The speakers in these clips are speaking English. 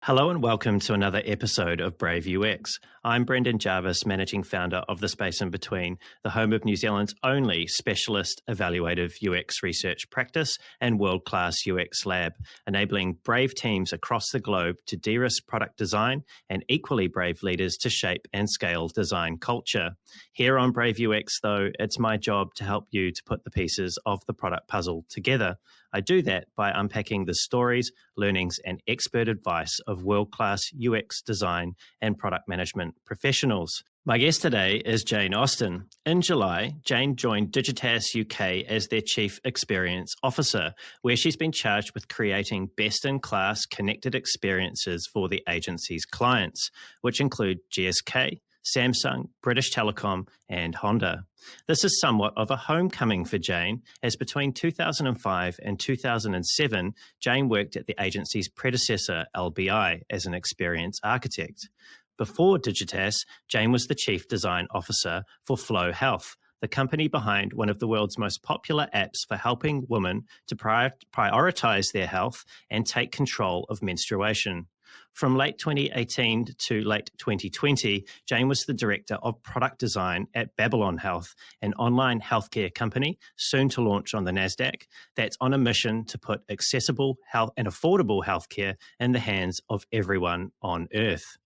Hello and welcome to another episode of Brave UX. I'm Brendan Jarvis, Managing Founder of The Space in Between, the home of New Zealand's only specialist evaluative UX research practice and world-class UX lab, enabling brave teams across the globe to de-risk product design and equally brave leaders to shape and scale design culture. Here on Brave UX, though, it's my job to help you to put the pieces of the product puzzle together. I do that by unpacking the stories, learnings, and expert advice of world-class UX design and product management professionals. My guest today is Jane Austin. In July, Jane joined Digitas UK as their Chief Experience Officer, where she's been charged with creating best-in-class connected experiences for the agency's clients, which include GSK, Samsung, British Telecom, and Honda. This is somewhat of a homecoming for Jane, as between 2005 and 2007, Jane worked at the agency's predecessor, LBI, as an experience architect. Before Digitas, Jane was the Chief Design Officer for Flo Health, the company behind one of the world's most popular apps for helping women to prioritize their health and take control of menstruation. From late 2018 to late 2020, Jane was the Director of Product Design at Babylon Health, an online healthcare company soon to launch on the NASDAQ that's on a mission to put accessible health and affordable healthcare in the hands of everyone on Earth.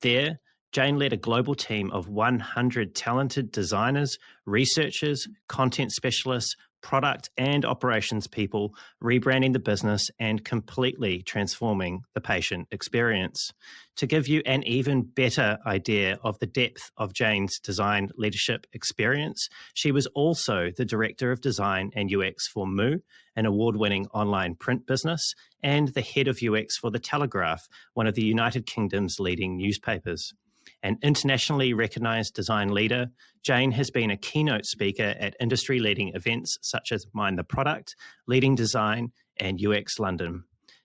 There, Jane led a global team of 100 talented designers, researchers, content specialists, product and operations people, rebranding the business and completely transforming the patient experience. To give you an even better idea of the depth of Jane's design leadership experience, she was also the Director of Design and UX for Moo, an award-winning online print business, and the Head of UX for The Telegraph, one of the United Kingdom's leading newspapers. An internationally recognized design leader, Jane has been a keynote speaker at industry-leading events such as Mind the Product, Leading Design, and UX London.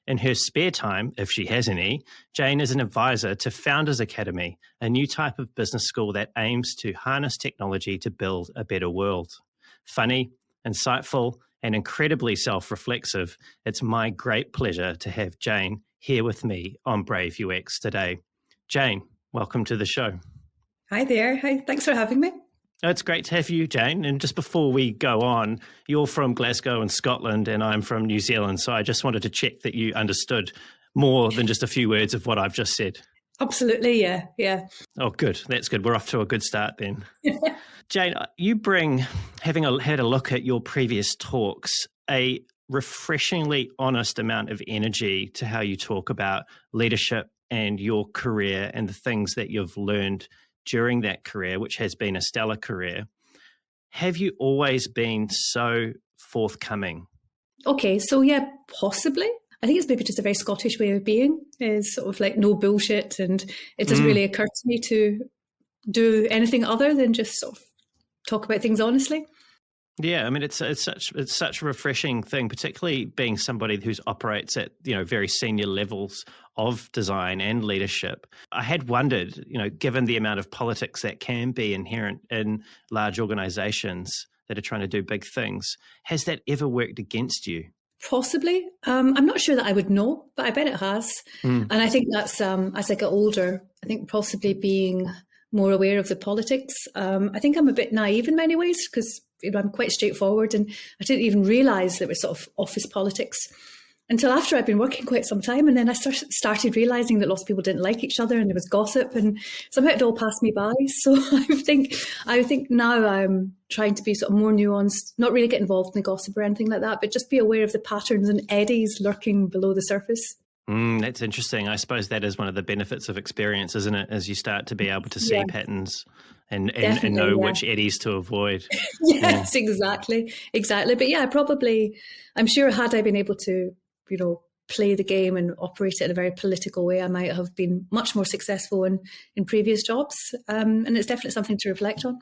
In her spare time, if she has any, Jane is an advisor to Founders Academy, a new type of business school that aims to harness technology to build a better world. Funny, insightful, and incredibly self-reflexive, it's my great pleasure to have Jane here with me on Brave UX today. Jane, welcome to the show. Hi there. Hi. Thanks for having me. It's great to have you, Jane. And just before we go on, you're from Glasgow in Scotland and I'm from New Zealand. So I just wanted to check that you understood more than just a few words of what I've just said. Absolutely. Yeah. Oh, good. That's good. We're off to a good start then. Jane, you bring, having had a look at your previous talks, a refreshingly honest amount of energy to how you talk about leadership and your career and the things that you've learned during that career, which has been a stellar career. Have you always been so forthcoming? Okay, so yeah, possibly. I think it's maybe just a very Scottish way of being, is sort of like no bullshit, and it doesn't really occur to me to do anything other than just sort of talk about things honestly. Yeah, I mean, it's such a refreshing thing, particularly being somebody who operates at, very senior levels of design and leadership. I had wondered, given the amount of politics that can be inherent in large organizations that are trying to do big things, has that ever worked against you? Possibly. I'm not sure that I would know, but I bet it has. And I think that's, as I get older, I think possibly being more aware of the politics. I think I'm a bit naive in many ways because I'm quite straightforward, and I didn't even realise there was sort of office politics until after I'd been working quite some time, and then I started realising that lots of people didn't like each other and there was gossip, and somehow it all passed me by. So I think now I'm trying to be sort of more nuanced, not really get involved in the gossip or anything like that, but just be aware of the patterns and eddies lurking below the surface. That's interesting. I suppose that is one of the benefits of experience, isn't it? As you start to be able to see patterns and know which eddies to avoid. Yes, exactly. But yeah, I'm sure had I been able to, play the game and operate it in a very political way, I might have been much more successful in previous jobs. And it's definitely something to reflect on.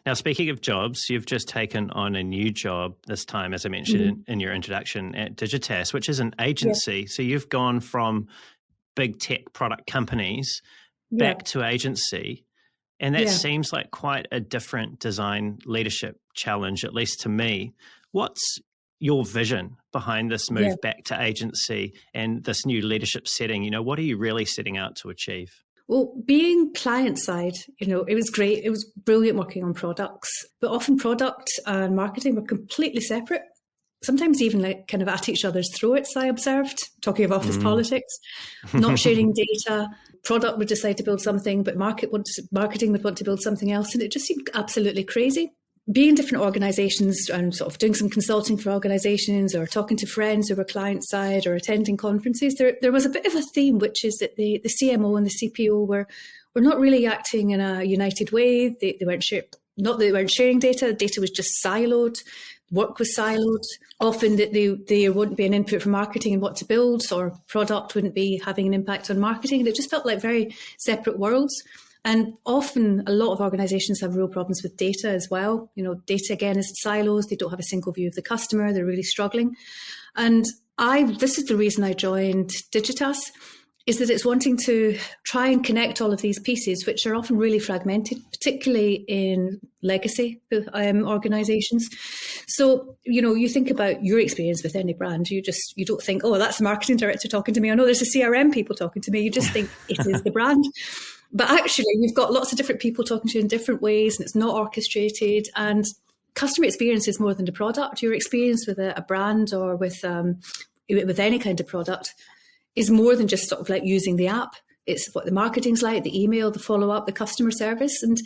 Now, speaking of jobs, you've just taken on a new job this time, as I mentioned in your introduction, at Digitas, which is an agency. Yeah. So you've gone from big tech product companies back to agency. And that seems like quite a different design leadership challenge, at least to me. What's your vision behind this move Yeah. back to agency and this new leadership setting? What are you really setting out to achieve? Well, being client side, it was great. It was brilliant working on products, but often product and marketing were completely separate. Sometimes even like kind of at each other's throats, I observed, talking of office politics, not sharing data. Product would decide to build something, but marketing would want to build something else. And it just seemed absolutely crazy. Being in different organisations and sort of doing some consulting for organisations or talking to friends who were client side or attending conferences, there was a bit of a theme, which is that the CMO and the CPO were not really acting in a united way. They weren't not that they weren't sharing data was just siloed. Work was siloed. Often that there wouldn't be an input from marketing and what to build, or product wouldn't be having an impact on marketing. And it just felt like very separate worlds. And often a lot of organisations have real problems with data as well. Data again is silos. They don't have a single view of the customer. They're really struggling. And this is the reason I joined Digitas, is that it's wanting to try and connect all of these pieces, which are often really fragmented, particularly in legacy organisations. So, you think about your experience with any brand, you don't think, oh, that's the marketing director talking to me. I know there's a CRM people talking to me. You just think it is the brand. But actually, you've got lots of different people talking to you in different ways, and it's not orchestrated. And customer experience is more than the product. Your experience with a brand or with any kind of product is more than just sort of like using the app. It's what the marketing's like, the email, the follow-up, the customer service. And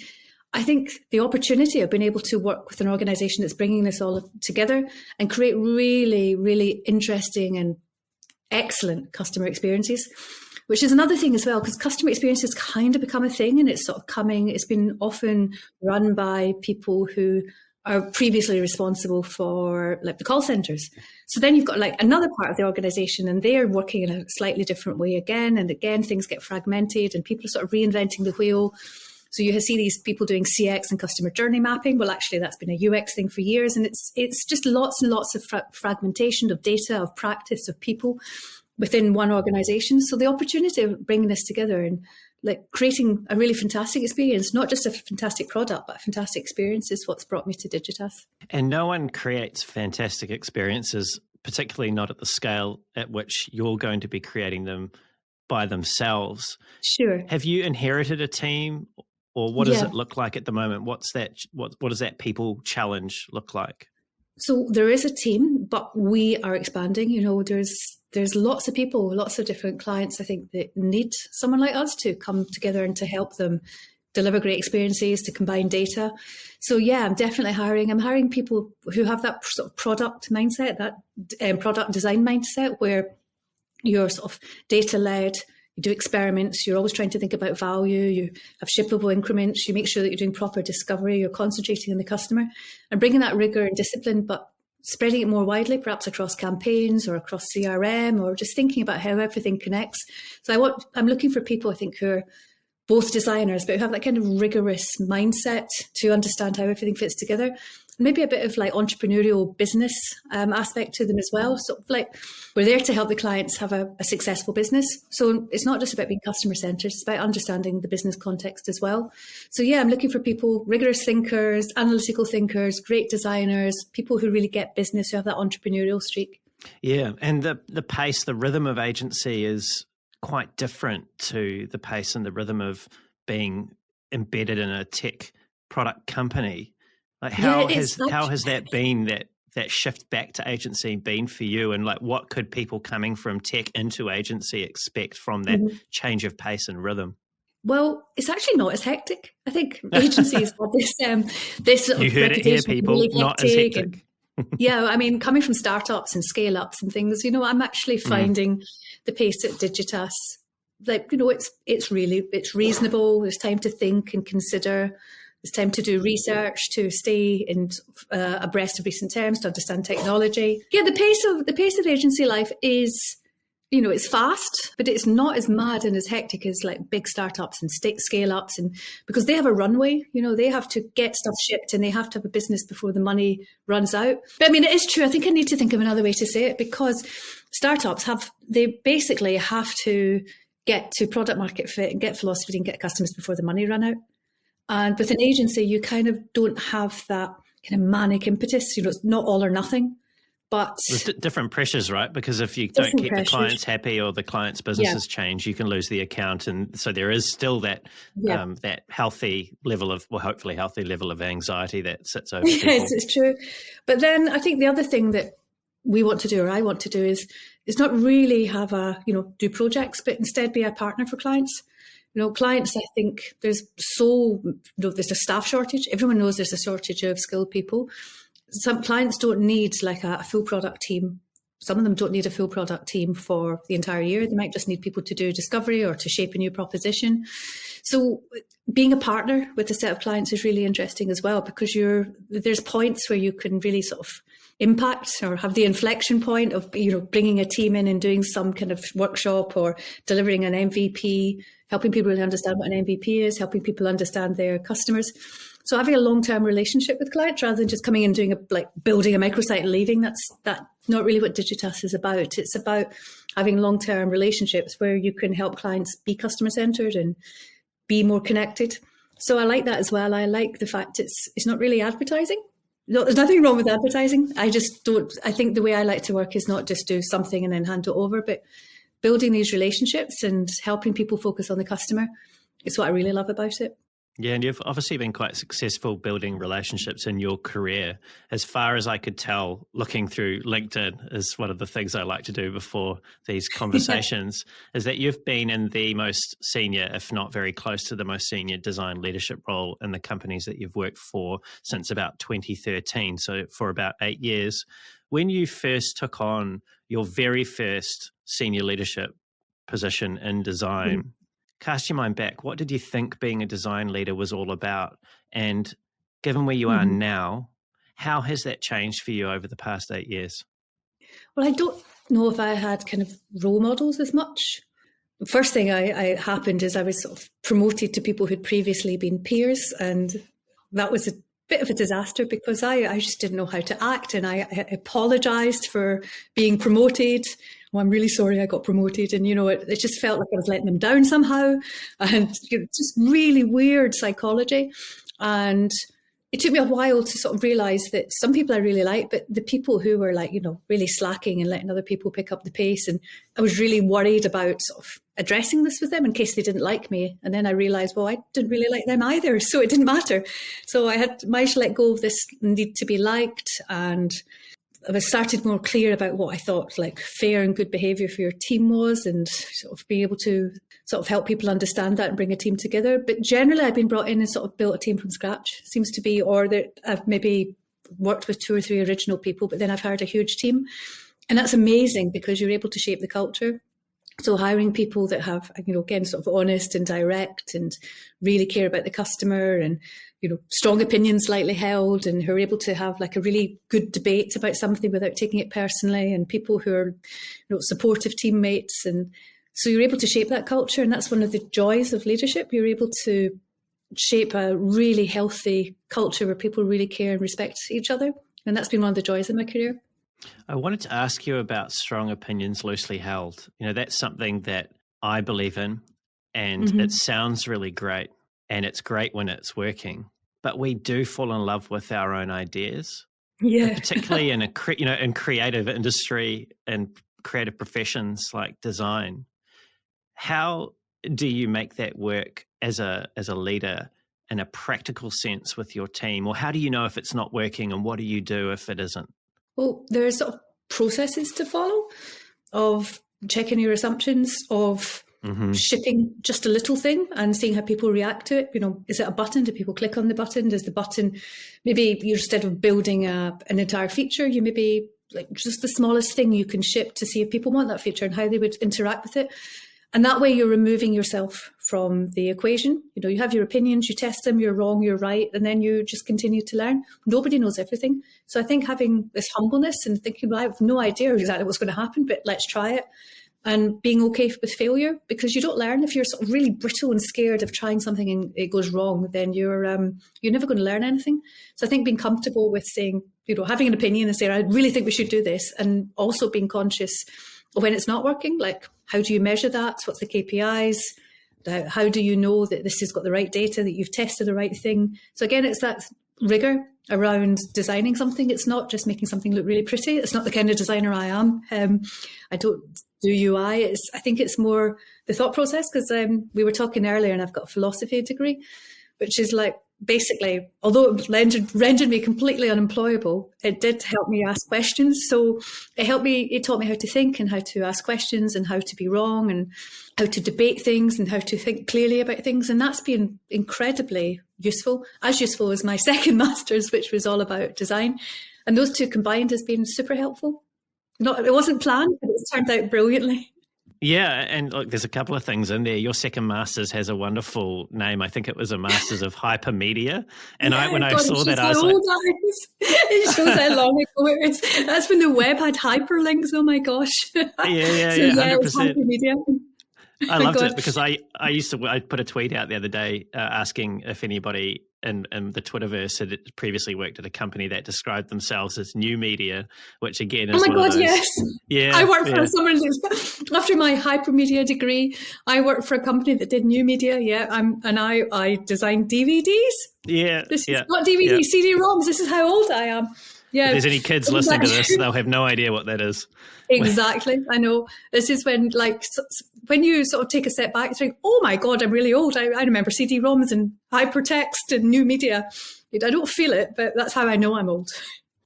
I think the opportunity of being able to work with an organisation that's bringing this all together and create really, really interesting and excellent customer experiences, which is another thing as well, because customer experience has kind of become a thing, and it's been often run by people who are previously responsible for like the call centres. So then you've got like another part of the organisation, and they're working in a slightly different way again. And again, things get fragmented and people are sort of reinventing the wheel. So you see these people doing CX and customer journey mapping. Well, actually, that's been a UX thing for years. And it's just lots and lots of fragmentation of data, of practice, of people within one organisation. So the opportunity of bringing this together and like creating a really fantastic experience, not just a fantastic product, but a fantastic experience, is what's brought me to Digitas. And no one creates fantastic experiences, particularly not at the scale at which you're going to be creating them by themselves. Sure. Have you inherited a team, or what does it look like at the moment? What does that people challenge look like? So there is a team, but we are expanding. There's lots of people, lots of different clients, I think, that need someone like us to come together and to help them deliver great experiences, to combine data. So yeah, I'm definitely hiring. I'm hiring people who have that sort of product mindset, that product design mindset, where you're sort of data-led, you do experiments, you're always trying to think about value, you have shippable increments, you make sure that you're doing proper discovery, you're concentrating on the customer and bringing that rigor and discipline, but spreading it more widely, perhaps across campaigns or across CRM, or just thinking about how everything connects. So I'm looking for people, I think, who are both designers, but who have that kind of rigorous mindset to understand how everything fits together. Maybe a bit of like entrepreneurial business aspect to them as well. So like we're there to help the clients have a successful business. So it's not just about being customer centered, it's about understanding the business context as well. So yeah, I'm looking for people, rigorous thinkers, analytical thinkers, great designers, people who really get business, who have that entrepreneurial streak. Yeah, and the pace, the rhythm of agency is quite different to the pace and the rhythm of being embedded in a tech product company. Like how has that been, that shift back to agency been for you, and like what could people coming from tech into agency expect from that change of pace and rhythm? Well, it's actually not as hectic. I think agencies have this sort you of heard it here, people, really not as hectic. Yeah, I mean, coming from startups and scale ups and things, I'm actually finding the pace at Digitas, like, it's reasonable. There's time to think and consider. There's time to do research, to stay abreast of recent terms, to understand technology. Yeah, the pace of agency life is, it's fast, but it's not as mad and as hectic as like big startups and scale ups, and because they have a runway, they have to get stuff shipped and they have to have a business before the money runs out. But I mean, it is true. I think I need to think of another way to say it, because startups they basically have to get to product market fit and get velocity and get customers before the money run out. And with an agency, you kind of don't have that kind of manic impetus. It's not all or nothing. But there's different pressures, right? Because if you don't keep the clients happy or the client's businesses change, you can lose the account. And so there is still that that healthy level of, well, hopefully healthy level of anxiety that sits over people. Yes, it's true. But then I think the other thing that we want to do, or I want to do, is not really have do projects, but instead be a partner for clients. Clients, I think there's a staff shortage. Everyone knows there's a shortage of skilled people. Some clients don't need like a full product team. Some of them don't need a full product team for the entire year. They might just need people to do discovery or to shape a new proposition. So being a partner with a set of clients is really interesting as well, because there's points where you can really sort of impact or have the inflection point of, bringing a team in and doing some kind of workshop or delivering an MVP, helping people really understand what an MVP is, helping people understand their customers. So having a long-term relationship with clients rather than just coming in and doing building a microsite and leaving, that's not really what Digitas is about. It's about having long-term relationships where you can help clients be customer-centered and be more connected. So I like that as well. I like the fact it's not really advertising. No, there's nothing wrong with advertising. I think the way I like to work is not just do something and then hand it over, but building these relationships and helping people focus on the customer. It's what I really love about it. Yeah, and you've obviously been quite successful building relationships in your career. As far as I could tell, looking through LinkedIn is one of the things I like to do before these conversations, is that you've been in the most senior, if not very close to the most senior design leadership role in the companies that you've worked for since about 2013, so for about 8 years. When you first took on your very first senior leadership position in design, cast your mind back, what did you think being a design leader was all about? And given where you are now, how has that changed for you over the past 8 years? Well, I don't know if I had kind of role models as much. The first thing I happened is I was sort of promoted to people who'd previously been peers, and that was a bit of a disaster because I just didn't know how to act, and I apologised for being promoted. Oh, I'm really sorry I got promoted. And, it just felt like I was letting them down somehow. And just really weird psychology. And it took me a while to sort of realise that some people I really like, but the people who were really slacking and letting other people pick up the pace. And I was really worried about sort of addressing this with them in case they didn't like me. And then I realised, well, I didn't really like them either. So it didn't matter. So I managed to let go of this need to be liked, and I started more clear about what I thought fair and good behaviour for your team was, and sort of be able to sort of help people understand that and bring a team together. But generally I've been brought in and sort of built a team from scratch, seems to be, or that I've maybe worked with 2 or 3 original people, but then I've hired a huge team. And that's amazing because you're able to shape the culture. So hiring people that have, again, sort of honest and direct and really care about the customer and, strong opinions lightly held, and who are able to have a really good debate about something without taking it personally, and people who are, supportive teammates. And so you're able to shape that culture. And that's one of the joys of leadership. You're able to shape a really healthy culture where people really care and respect each other. And that's been one of the joys of my career. I wanted to ask you about strong opinions loosely held. That's something that I believe in, and it sounds really great, and it's great when it's working. But we do fall in love with our own ideas, particularly in in creative industry and creative professions like design. How do you make that work as a leader in a practical sense with your team, or how do you know if it's not working, and what do you do if it isn't? Well, there are sort of processes to follow of checking your assumptions, of shipping just a little thing and seeing how people react to it. Is it a button? Do people click on the button? Does the button, maybe instead of building an entire feature, you maybe just the smallest thing you can ship to see if people want that feature and how they would interact with it. And that way you're removing yourself from the equation. You have your opinions, you test them, you're wrong, you're right, and then you just continue to learn. Nobody knows everything. So I think having this humbleness and thinking, well, I have no idea exactly what's going to happen, but let's try it. And being okay with failure, because you don't learn. If you're sort of really brittle and scared of trying something and it goes wrong, then you're never going to learn anything. So I think being comfortable with saying, having an opinion and saying, I really think we should do this, and also being conscious of when it's not working, how do you measure that? What's the KPIs? How do you know that this has got the right data, that you've tested the right thing? So again, it's that rigor around designing something. It's not just making something look really pretty. It's not the kind of designer I am. I don't do UI. I think it's more the thought process, because we were talking earlier and I've got a philosophy degree, which is like, basically, although it rendered me completely unemployable, it did help me ask questions. So it taught me how to think and how to ask questions and how to be wrong and how to debate things and how to think clearly about things. And that's been incredibly useful as my second master's, which was all about design. And those two combined has been super helpful. It wasn't planned, but it's turned out brilliantly. Yeah, and look, there's a couple of things in there. Your second master's has a wonderful name. I think it was a master's of hypermedia. And when I saw that, I was like, it shows how long ago it was. That's when the web had hyperlinks. Oh my gosh. Yeah, 100%. Hypermedia. I loved it because I put a tweet out the other day asking if anybody in the Twitterverse had previously worked at a company that described themselves as new media, which again is yes. Yeah, I worked for someone after my hypermedia degree. I worked for a company that did new media. Yeah, I designed DVDs. Yeah, this is not DVDs, CD-ROMs. This is how old I am. Yeah. If there's any kids listening to this, they'll have no idea what that is. Exactly. I know. This is when you sort of take a step back and think, oh my God, I'm really old. I remember CD-ROMs and hypertext and new media. I don't feel it, but that's how I know I'm old.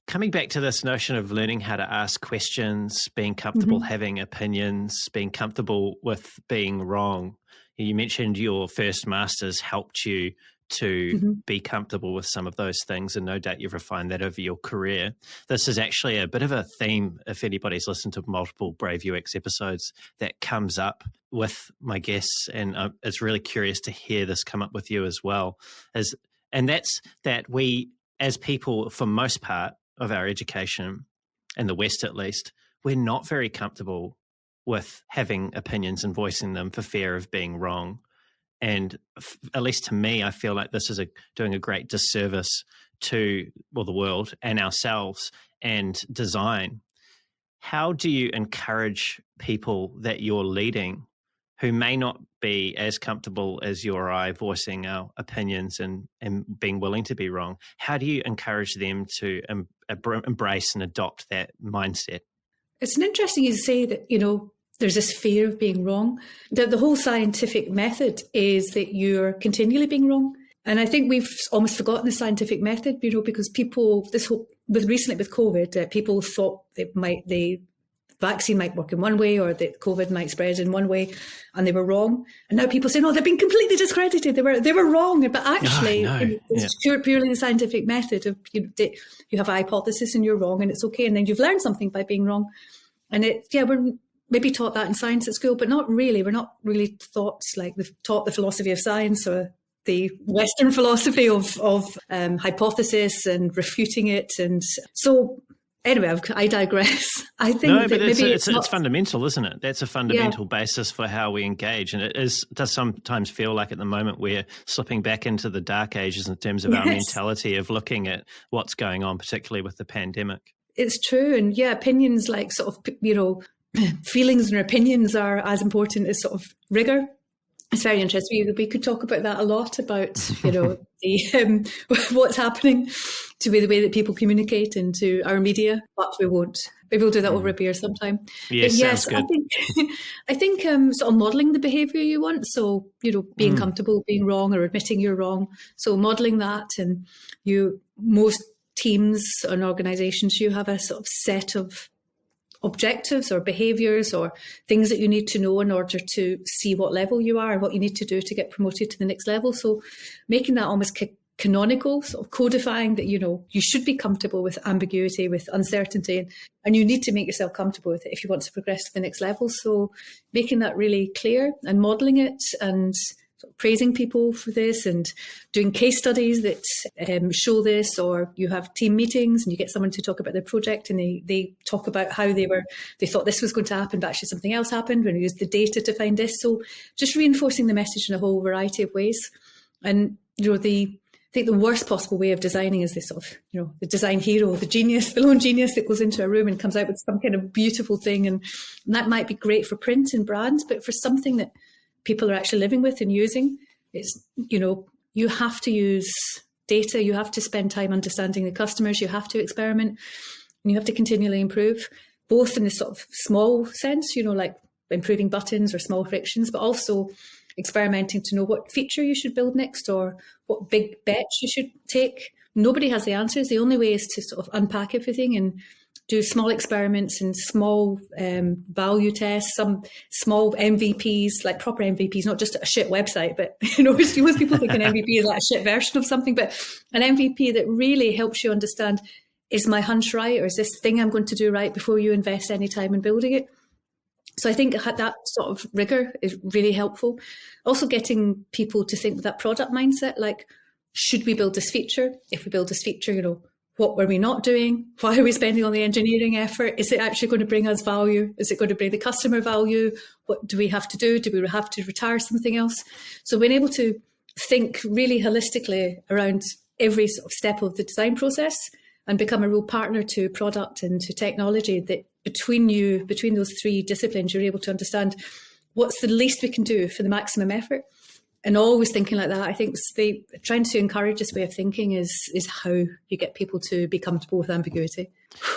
Coming back to this notion of learning how to ask questions, being comfortable having opinions, being comfortable with being wrong. You mentioned your first master's helped you to be comfortable with some of those things, and no doubt you've refined that over your career. This is actually a bit of a theme, if anybody's listened to multiple Brave UX episodes, that comes up with my guests, and it's really curious to hear this come up with you as well. And that's that we, as people, for most part of our education, in the West at least, we're not very comfortable with having opinions and voicing them for fear of being wrong. And at least to me, I feel like this is doing a great disservice to the world and ourselves and design. How do you encourage people that you're leading who may not be as comfortable as you or I voicing our opinions and being willing to be wrong? How do you encourage them to embrace and adopt that mindset? It's interesting you say that, there's this fear of being wrong. The whole scientific method is that you're continually being wrong. And I think we've almost forgotten the scientific method, because people, recently with COVID, people thought the vaccine might work in one way or that COVID might spread in one way, and they were wrong. And now people say, no, they've been completely discredited. They were wrong. But actually, it's purely the scientific method of you have a hypothesis and you're wrong, and it's okay. And then you've learned something by being wrong. And we're maybe taught that in science at school, but not really. We're not really taught we've taught the philosophy of science or the Western philosophy of hypothesis and refuting it. And so anyway, I digress. I think it's fundamental, isn't it? That's a fundamental basis for how we engage. And it does sometimes feel like at the moment we're slipping back into the dark ages in terms of our mentality of looking at what's going on, particularly with the pandemic. It's true. And opinions feelings and opinions are as important as sort of rigor. It's very interesting. We could talk about that a lot, about what's happening to the way that people communicate and to our media, but we won't. Maybe we'll do that over a beer sometime. Yes, good. I think sort of modelling the behaviour you want. So being comfortable being wrong or admitting you're wrong. So modelling that, and most teams and organisations, you have a sort of set of objectives or behaviours or things that you need to know in order to see what level you are and what you need to do to get promoted to the next level. So making that almost canonical, sort of codifying that, you should be comfortable with ambiguity, with uncertainty, and you need to make yourself comfortable with it if you want to progress to the next level. So making that really clear and modelling it and praising people for this and doing case studies that show this, or you have team meetings and you get someone to talk about their project and they talk about how they thought this was going to happen, but actually something else happened when we used the data to find this. So just reinforcing the message in a whole variety of ways. And I think the worst possible way of designing is this sort of, the design hero, the genius, the lone genius that goes into a room and comes out with some kind of beautiful thing. And that might be great for print and brands, but for something that people are actually living with and using, it's, you have to use data. You have to spend time understanding the customers. You have to experiment, and you have to continually improve, both in the sort of small sense, like improving buttons or small frictions, but also experimenting to know what feature you should build next or what big bets you should take. Nobody has the answers. The only way is to sort of unpack everything and do small experiments and small value tests, some small MVPs, like proper MVPs, not just a shit website, but most people think an MVP is like a shit version of something, but an MVP that really helps you understand, is my hunch right, or is this thing I'm going to do right before you invest any time in building it? So I think that sort of rigor is really helpful. Also getting people to think with that product mindset, like, should we build this feature? If we build this feature, what were we not doing? Why are we spending all the engineering effort? Is it actually going to bring us value? Is it going to bring the customer value? What do we have to do? Do we have to retire something else? So being able to think really holistically around every sort of step of the design process and become a real partner to product and to technology, that between those three disciplines, you're able to understand what's the least we can do for the maximum effort. And always thinking like that. I think trying to encourage this way of thinking is how you get people to be comfortable with ambiguity.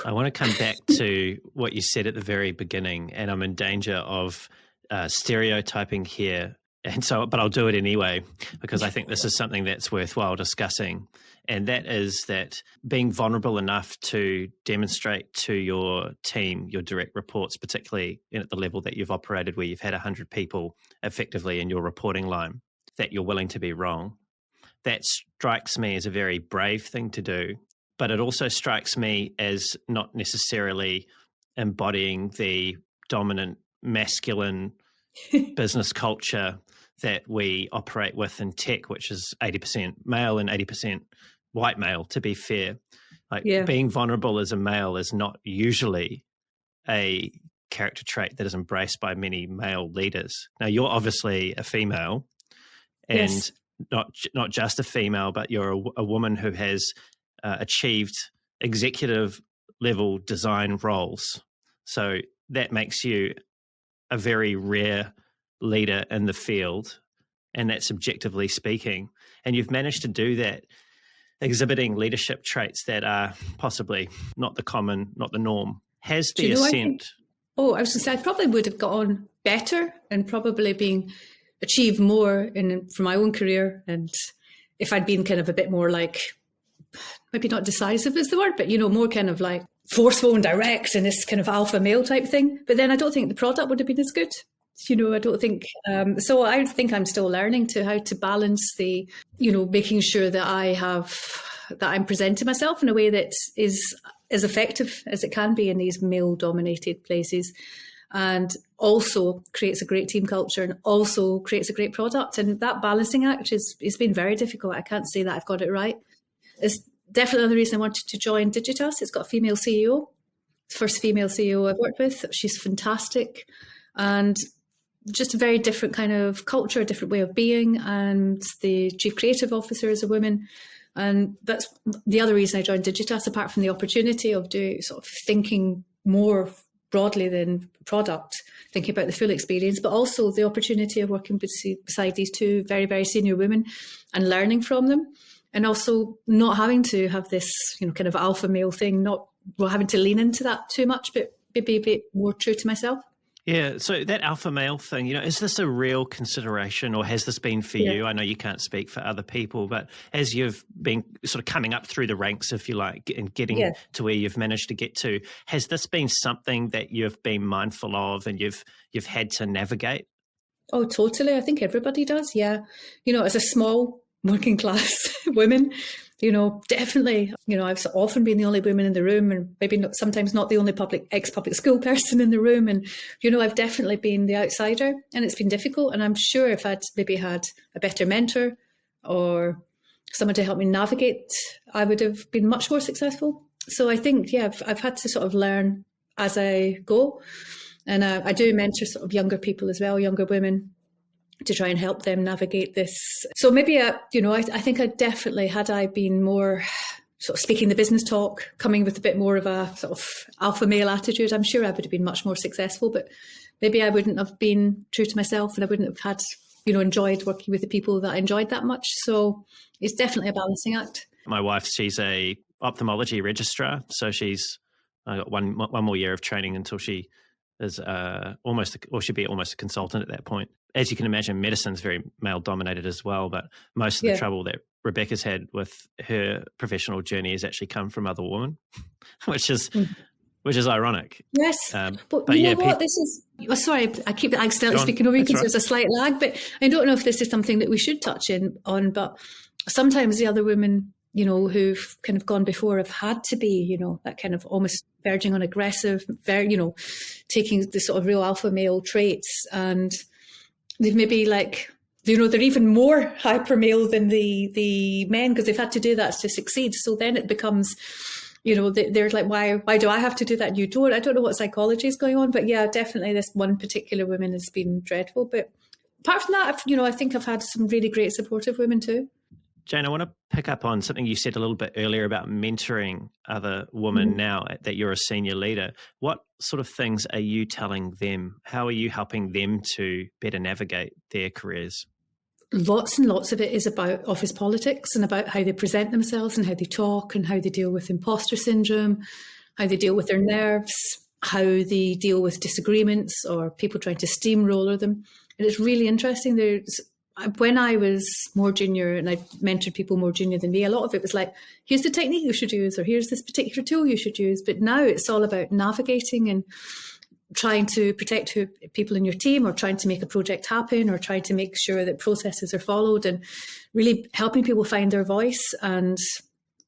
I want to come back to what you said at the very beginning, and I'm in danger of stereotyping here. But I'll do it anyway, because I think this is something that's worthwhile discussing. And that is that being vulnerable enough to demonstrate to your team, your direct reports, particularly at the level that you've operated where you've had 100 people effectively in your reporting line, that you're willing to be wrong. That strikes me as a very brave thing to do, but it also strikes me as not necessarily embodying the dominant masculine business culture that we operate with in tech, which is 80% male and 80% white male, to be fair. Being vulnerable as a male is not usually a character trait that is embraced by many male leaders. Now, you're obviously a female, and yes, not just a female, but you're a woman who has achieved executive level design roles. So that makes you a very rare leader in the field, and that's objectively speaking. And you've managed to do that exhibiting leadership traits that are possibly not the norm. Has the ascent... I was going to say, I probably would have got on better and probably achieved more for my own career. And if I'd been kind of a bit more like, maybe not decisive is the word, but, more kind of like forceful and direct and this kind of alpha male type thing. But then I don't think the product would have been as good. I don't think, so I think I'm still learning how to balance the, making sure that I'm presenting myself in a way that is as effective as it can be in these male dominated places, and also creates a great team culture and also creates a great product. And that balancing act has been very difficult. I can't say that I've got it right. It's definitely the reason I wanted to join Digitas. It's got a female CEO, first female CEO I've worked with. She's fantastic. And just a very different kind of culture, a different way of being. And the chief creative officer is a woman. And that's the other reason I joined Digitas, apart from the opportunity of sort of thinking more broadly than product, thinking about the full experience, but also the opportunity of working beside these two very, very senior women and learning from them. And also not having to have this, kind of alpha male thing, not having to lean into that too much, but be a bit more true to myself. Yeah, so that alpha male thing, is this a real consideration, or has this been for you? I know you can't speak for other people, but as you've been sort of coming up through the ranks, if you like, and getting to where you've managed to get to, has this been something that you've been mindful of and you've had to navigate? Oh, totally. I think everybody does, yeah. As a small working class woman, definitely, I've often been the only woman in the room, and maybe sometimes not the only ex-public school person in the room. And, I've definitely been the outsider, and it's been difficult. And I'm sure if I'd maybe had a better mentor or someone to help me navigate, I would have been much more successful. So I think, I've had to sort of learn as I go. And I do mentor sort of younger people as well, younger women, to try and help them navigate this. So maybe, I think I definitely, had I been more sort of speaking the business talk, coming with a bit more of a sort of alpha male attitude, I'm sure I would have been much more successful, but maybe I wouldn't have been true to myself, and I wouldn't have had enjoyed working with the people that I enjoyed that much. So it's definitely a balancing act. My wife, she's a ophthalmology registrar, so she's got one more year of training until she is should be almost a consultant at that point. As you can imagine, medicine's very male dominated as well, but most of the trouble that Rebecca's had with her professional journey has actually come from other women, which is ironic. Yes, but you know what? This is. Oh, sorry, I keep accidentally speaking over you because there's a slight lag. But I don't know if this is something that we should touch on. But sometimes the other women, who've kind of gone before have had to be, that kind of almost verging on aggressive, taking the sort of real alpha male traits, and they've maybe they're even more hyper male than the men because they've had to do that to succeed. So then it becomes, they're like, why do I have to do that? You don't. I don't know what psychology is going on, but yeah, definitely this one particular woman has been dreadful. But apart from that, I think I've had some really great supportive women too. Jane, I want to pick up on something you said a little bit earlier about mentoring other women now that you're a senior leader. What sort of things are you telling them? How are you helping them to better navigate their careers? Lots and lots of it is about office politics and about how they present themselves and how they talk and how they deal with imposter syndrome, how they deal with their nerves, how they deal with disagreements or people trying to steamroller them. And it's really interesting. When I was more junior and I mentored people more junior than me, a lot of it was like, here's the technique you should use, or here's this particular tool you should use. But now it's all about navigating and trying to protect people in your team, or trying to make a project happen, or trying to make sure that processes are followed, and really helping people find their voice and,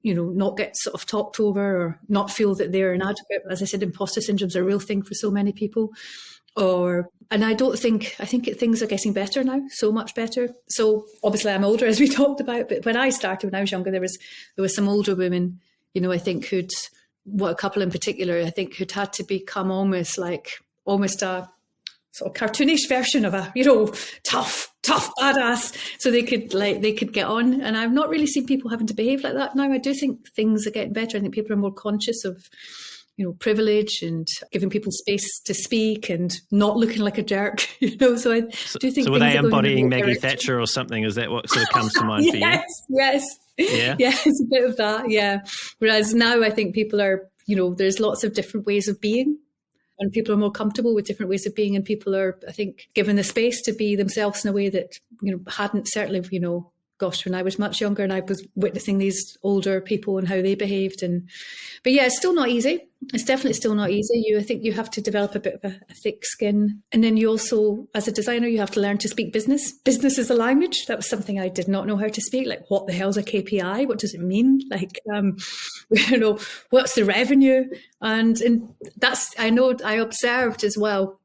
not get sort of talked over or not feel that they're inadequate. As I said, imposter syndrome is a real thing for so many people. And I think things are getting better now, so much better. So obviously I'm older, as we talked about, but when I started, when I was younger, there was some older women, I think a couple in particular, I think who'd had to become almost a sort of cartoonish version of a, tough badass, so they could get on. And I've not really seen people having to behave like that now. I do think things are getting better. I think people are more conscious of privilege and giving people space to speak and not looking like a jerk, So I do think. So were they embodying Maggie Thatcher or something? Is that what sort of comes to mind for you? Yes. Yeah. Yeah, it's a bit of that. Yeah. Whereas now I think people are, there's lots of different ways of being, and people are more comfortable with different ways of being, and people are, I think, given the space to be themselves in a way that, hadn't certainly, when I was much younger and I was witnessing these older people and how they behaved. But yeah, it's still not easy. It's definitely still not easy. I think you have to develop a bit of a thick skin. And then you also, as a designer, you have to learn to speak business. Business is a language. That was something I did not know how to speak. Like, what the hell's a KPI? What does it mean? Like, what's the revenue? And I observed as well,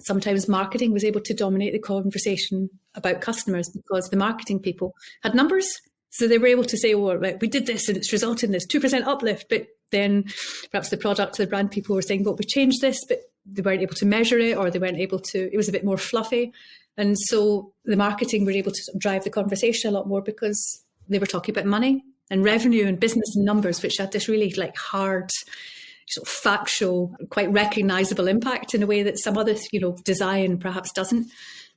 sometimes marketing was able to dominate the conversation about customers because the marketing people had numbers. So they were able to say, right, we did this and it's resulted in this 2% uplift. But then perhaps the product, the brand people were saying, we changed this, but they weren't able to measure it, or they weren't able to, it was a bit more fluffy. And so the marketing were able to drive the conversation a lot more because they were talking about money and revenue and business and numbers, which had this really hard, sort of factual, quite recognizable impact in a way that some other, design perhaps doesn't.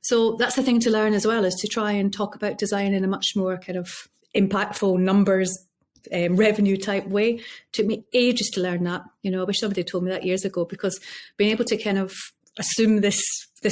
So that's the thing to learn as well, is to try and talk about design in a much more kind of impactful numbers, revenue type way. It took me ages to learn that. I wish somebody had told me that years ago, because being able to kind of assume this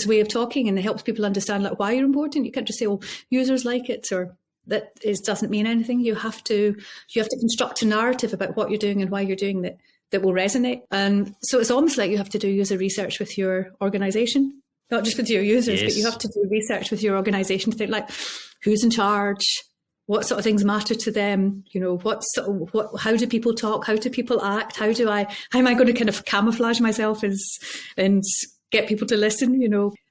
way of talking, and it helps people understand why you're important. You can't just say, users like it, or that doesn't mean anything. You have to construct a narrative about what you're doing and why you're doing that will resonate. And so it's almost like you have to do user research with your organization, not just with your users, but you have to do research with your organization to think who's in charge, what sort of things matter to them, how do people talk, how do people act, how am I going to kind of camouflage myself and get people to listen,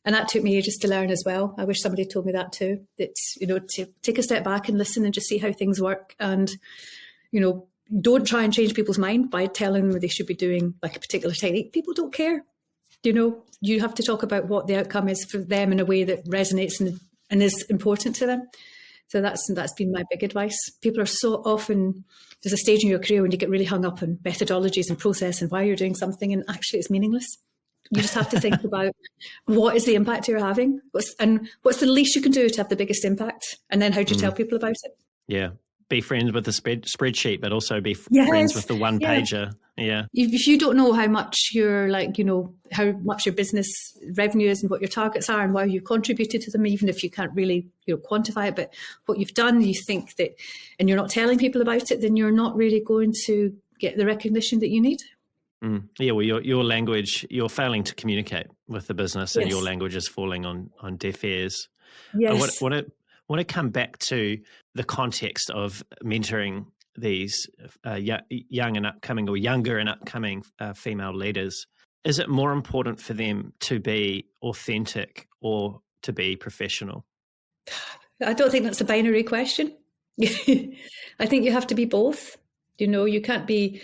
And that took me ages to learn as well. I wish somebody told me that too, that, to take a step back and listen and just see how things work. And, don't try and change people's mind by telling them they should be doing a particular technique. People don't care. You have to talk about what the outcome is for them in a way that resonates and is important to them. So that's been my big advice. People are so often, there's a stage in your career when you get really hung up on methodologies and process and why you're doing something, and actually it's meaningless. You just have to think about what is the impact you're having, what's the least you can do to have the biggest impact, and then how do you tell people about it? Yeah. Be friends with the spreadsheet, but also be friends with the one pager. Yeah. If you don't know how much your how much your business revenue is and what your targets are and why you contributed to them, even if you can't really quantify it, but what you've done, you think that, and you're not telling people about it, then you're not really going to get the recognition that you need. Yeah, well, your language, you're failing to communicate with the business, and your language is falling on deaf ears. Yes. I want to come back to the context of mentoring these young and upcoming, or younger and upcoming female leaders. Is it more important for them to be authentic or to be professional? I don't think that's a binary question. I think you have to be both. You can't be.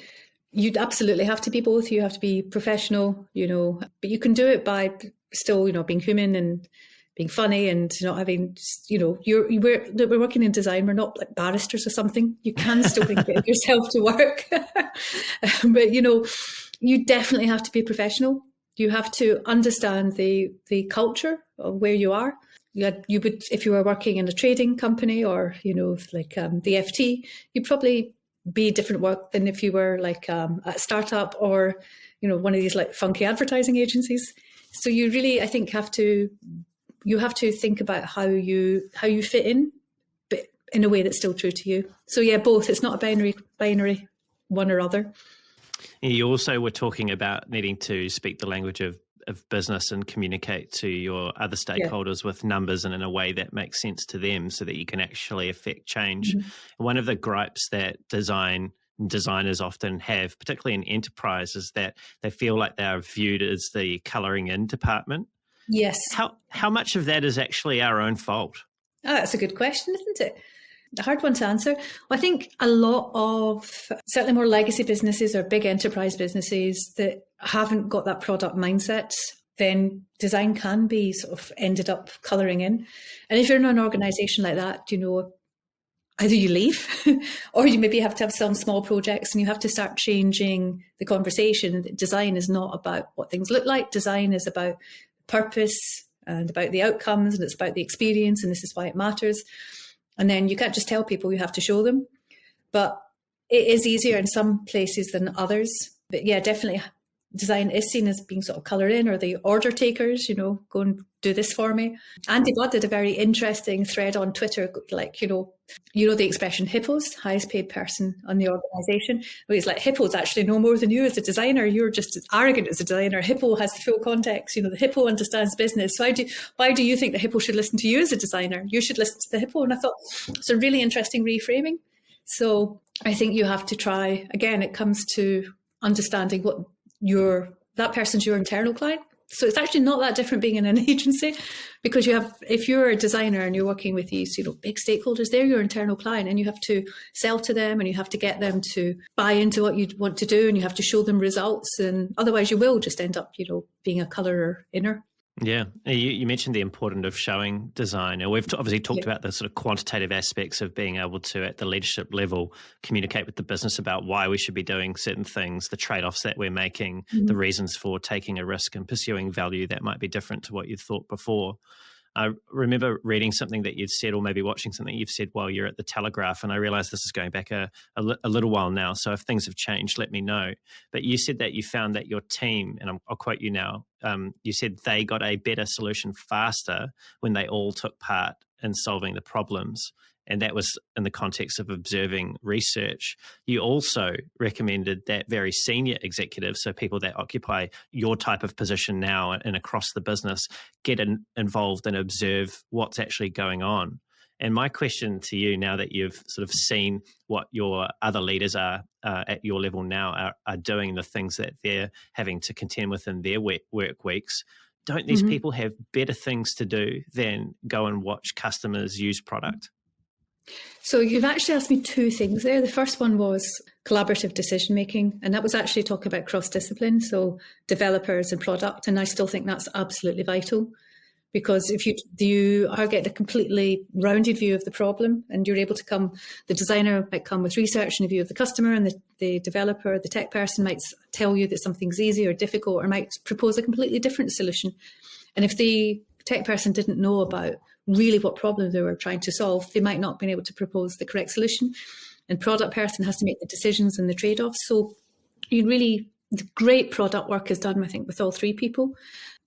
You'd absolutely have to be both. You have to be professional, but you can do it by still, being human and being funny and not having, we're working in design. We're not like barristers or something. You can still bring yourself to work. But, you definitely have to be professional. You have to understand the culture of where you are. You would, if you were working in a trading company or, like the FT, you'd probably be different work than if you were like a startup or, one of these like funky advertising agencies. So you really, I think, you have to think about how you fit in, but in a way that's still true to you. So yeah, both. It's not a binary one or other. You also were talking about needing to speak the language of business and communicate to your other stakeholders with numbers and in a way that makes sense to them so that you can actually affect change. Mm-hmm. One of the gripes that designers often have, particularly in enterprise, is that they feel like they are viewed as the colouring in department. Yes. How much of that is actually our own fault? Oh, that's a good question, isn't it? A hard one to answer. Well, I think a lot of certainly more legacy businesses or big enterprise businesses that haven't got that product mindset, then design can be sort of ended up colouring in. And if you're in an organisation like that, either you leave or you maybe have to have some small projects and you have to start changing the conversation. Design is not about what things look like. Design is about purpose and about the outcomes, and it's about the experience, and this is why it matters. And then you can't just tell people, you have to show them. But it is easier in some places than others. But yeah, definitely design is seen as being sort of coloured in, or the order takers, go and do this for me. Andy Budd did a very interesting thread on Twitter, like, the expression hippos, highest paid person on the organisation. He's like, hippos actually know more than you as a designer. You're just as arrogant as a designer. Hippo has the full context. The hippo understands business. So why do you think the hippo should listen to you as a designer? You should listen to the hippo. And I thought it's a really interesting reframing. So I think you have to try, again, it comes to understanding what that person's your internal client. So it's actually not that different being in an agency, because if you're a designer and you're working with these, big stakeholders, they're your internal client, and you have to sell to them and you have to get them to buy into what you want to do, and you have to show them results, and otherwise you will just end up, being a colour inner. Yeah, you mentioned the importance of showing design. And we've obviously talked about the sort of quantitative aspects of being able to, at the leadership level, communicate with the business about why we should be doing certain things, the trade-offs that we're making, the reasons for taking a risk and pursuing value that might be different to what you thought before. I remember reading something that you'd said, or maybe watching something you've said while you're at the Telegraph, and I realised this is going back a little while now, so if things have changed, let me know. But you said that you found that your team, and I'll quote you now, you said they got a better solution faster when they all took part in solving the problems. And that was in the context of observing research. You also recommended that very senior executives, so people that occupy your type of position now and across the business, get involved and observe what's actually going on. And my question to you, now that you've sort of seen what your other leaders are at your level now are doing, the things that they're having to contend with in their work weeks, don't these people have better things to do than go and watch customers use product? So you've actually asked me two things there. The first one was collaborative decision making, and that was actually talking about cross-discipline, so developers and product, and I still think that's absolutely vital, Because if you are getting a completely rounded view of the problem, and you're able to the designer might come with research and a view of the customer, and the developer, the tech person might tell you that something's easy or difficult, or might propose a completely different solution. And if the tech person didn't know about really what problem they were trying to solve, they might not have been able to propose the correct solution. And product person has to make the decisions and the trade-offs. So the great product work is done, I think, with all three people.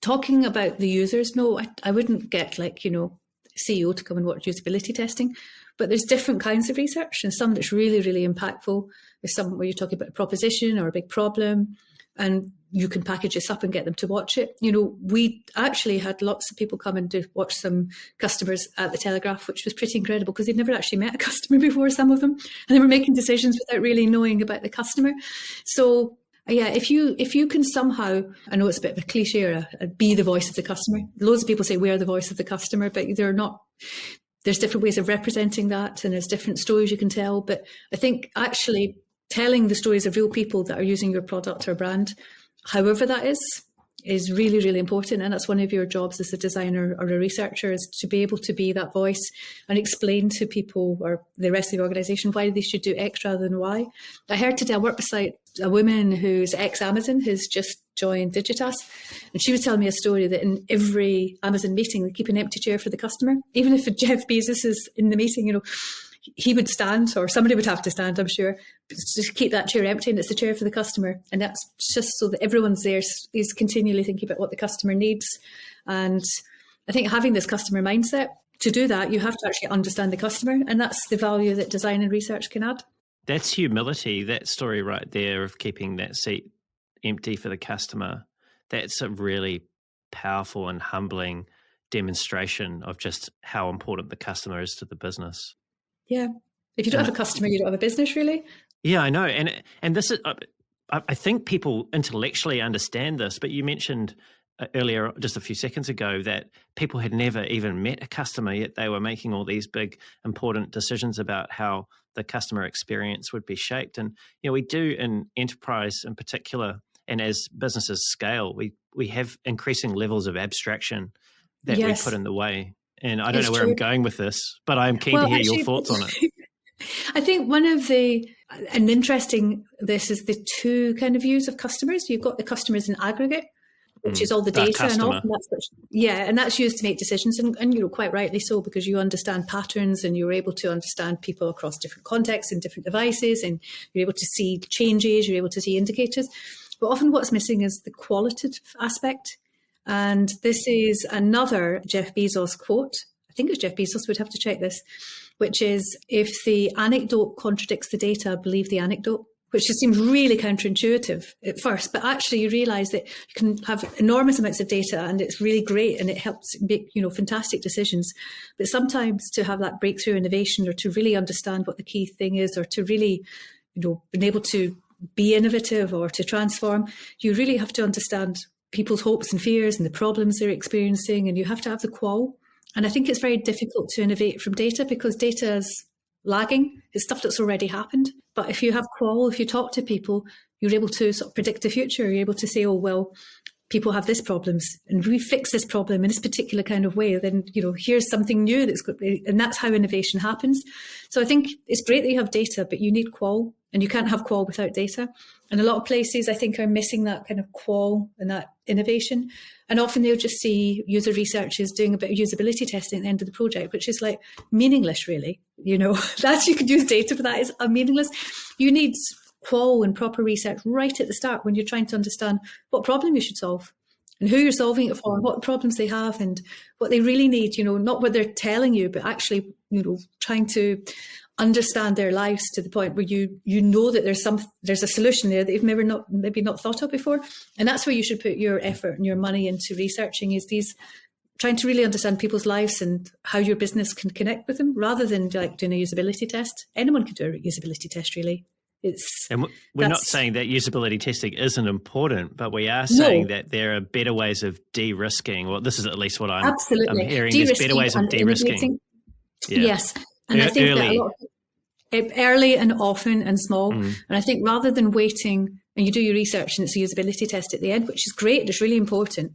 Talking about the users, no, I wouldn't get CEO to come and watch usability testing, but there's different kinds of research, and some that's really, really impactful. There's some where you're talking about a proposition or a big problem, and you can package this up and get them to watch it. We actually had lots of people come and watch some customers at the Telegraph, which was pretty incredible because they'd never actually met a customer before, some of them, and they were making decisions without really knowing about the customer. So yeah, if you can somehow, I know it's a bit of a cliche, be the voice of the customer. Loads of people say we're the voice of the customer, but they're not. There's different ways of representing that, and there's different stories you can tell. But I think actually telling the stories of real people that are using your product or brand, however that is really, really important. And that's one of your jobs as a designer or a researcher, is to be able to be that voice and explain to people or the rest of the organisation why they should do X rather than Y. I heard today, I work beside a woman who's ex-Amazon, who's just joined Digitas, and she was telling me a story that in every Amazon meeting, they keep an empty chair for the customer. Even if Jeff Bezos is in the meeting, he would stand, or somebody would have to stand, I'm sure, to keep that chair empty, and it's the chair for the customer. And that's just so that everyone's there is continually thinking about what the customer needs. And I think having this customer mindset, to do that, you have to actually understand the customer, and that's the value that design and research can add. That's humility, that story right there of keeping that seat empty for the customer. That's a really powerful and humbling demonstration of just how important the customer is to the business. Yeah. If you don't have a customer, you don't have a business, really. Yeah, I know. And this is, I think people intellectually understand this, but you mentioned earlier, just a few seconds ago, that people had never even met a customer, yet they were making all these big, important decisions about how the customer experience would be shaped. And, we do in enterprise in particular, and as businesses scale, we have increasing levels of abstraction that we put in the way. And I don't know where I'm going with this, but I'm keen to hear your thoughts on it. I think this is the two kind of views of customers. You've got the customers in aggregate, which is all the data and all. And that's used to make decisions, and quite rightly so, because you understand patterns and you're able to understand people across different contexts and different devices, and you're able to see changes, you're able to see indicators. But often what's missing is the qualitative aspect. And this is another Jeff Bezos quote. I think it's Jeff Bezos, would have to check this, which is, if the anecdote contradicts the data, believe the anecdote, which just seems really counterintuitive at first. But actually you realise that you can have enormous amounts of data and it's really great and it helps make, fantastic decisions. But sometimes to have that breakthrough innovation, or to really understand what the key thing is, or to really, being able to be innovative or to transform, you really have to understand people's hopes and fears and the problems they're experiencing, and you have to have the qual. And I think it's very difficult to innovate from data, because data is lagging. It's stuff that's already happened. But if you have qual, if you talk to people, you're able to sort of predict the future. You're able to say, oh, well, people have this problems, and we fix this problem in this particular kind of way. Then, here's something new that's good. And that's how innovation happens. So I think it's great that you have data, but you need qual, and you can't have qual without data. And a lot of places, I think, are missing that kind of qual and that innovation. And often they'll just see user researchers doing a bit of usability testing at the end of the project, which is like meaningless, really. That's, you could use data for that, is meaningless. You need qual and proper research right at the start, when you're trying to understand what problem you should solve and who you're solving it for, and what problems they have and what they really need, not what they're telling you, but actually, trying to understand their lives to the point where you know that there's a solution there that you've maybe not thought of before. And that's where you should put your effort and your money into researching, is these, trying to really understand people's lives and how your business can connect with them, rather than like doing a usability test. Anyone can do a usability test, really. And we're not saying that usability testing isn't important, but we are saying that there are better ways of de-risking. Well, this is at least what I'm hearing. There's better ways of de-risking. Yeah. Yes. And I think that a lot of early and often and small. And I think rather than waiting and you do your research and it's a usability test at the end, which is great, it's really important.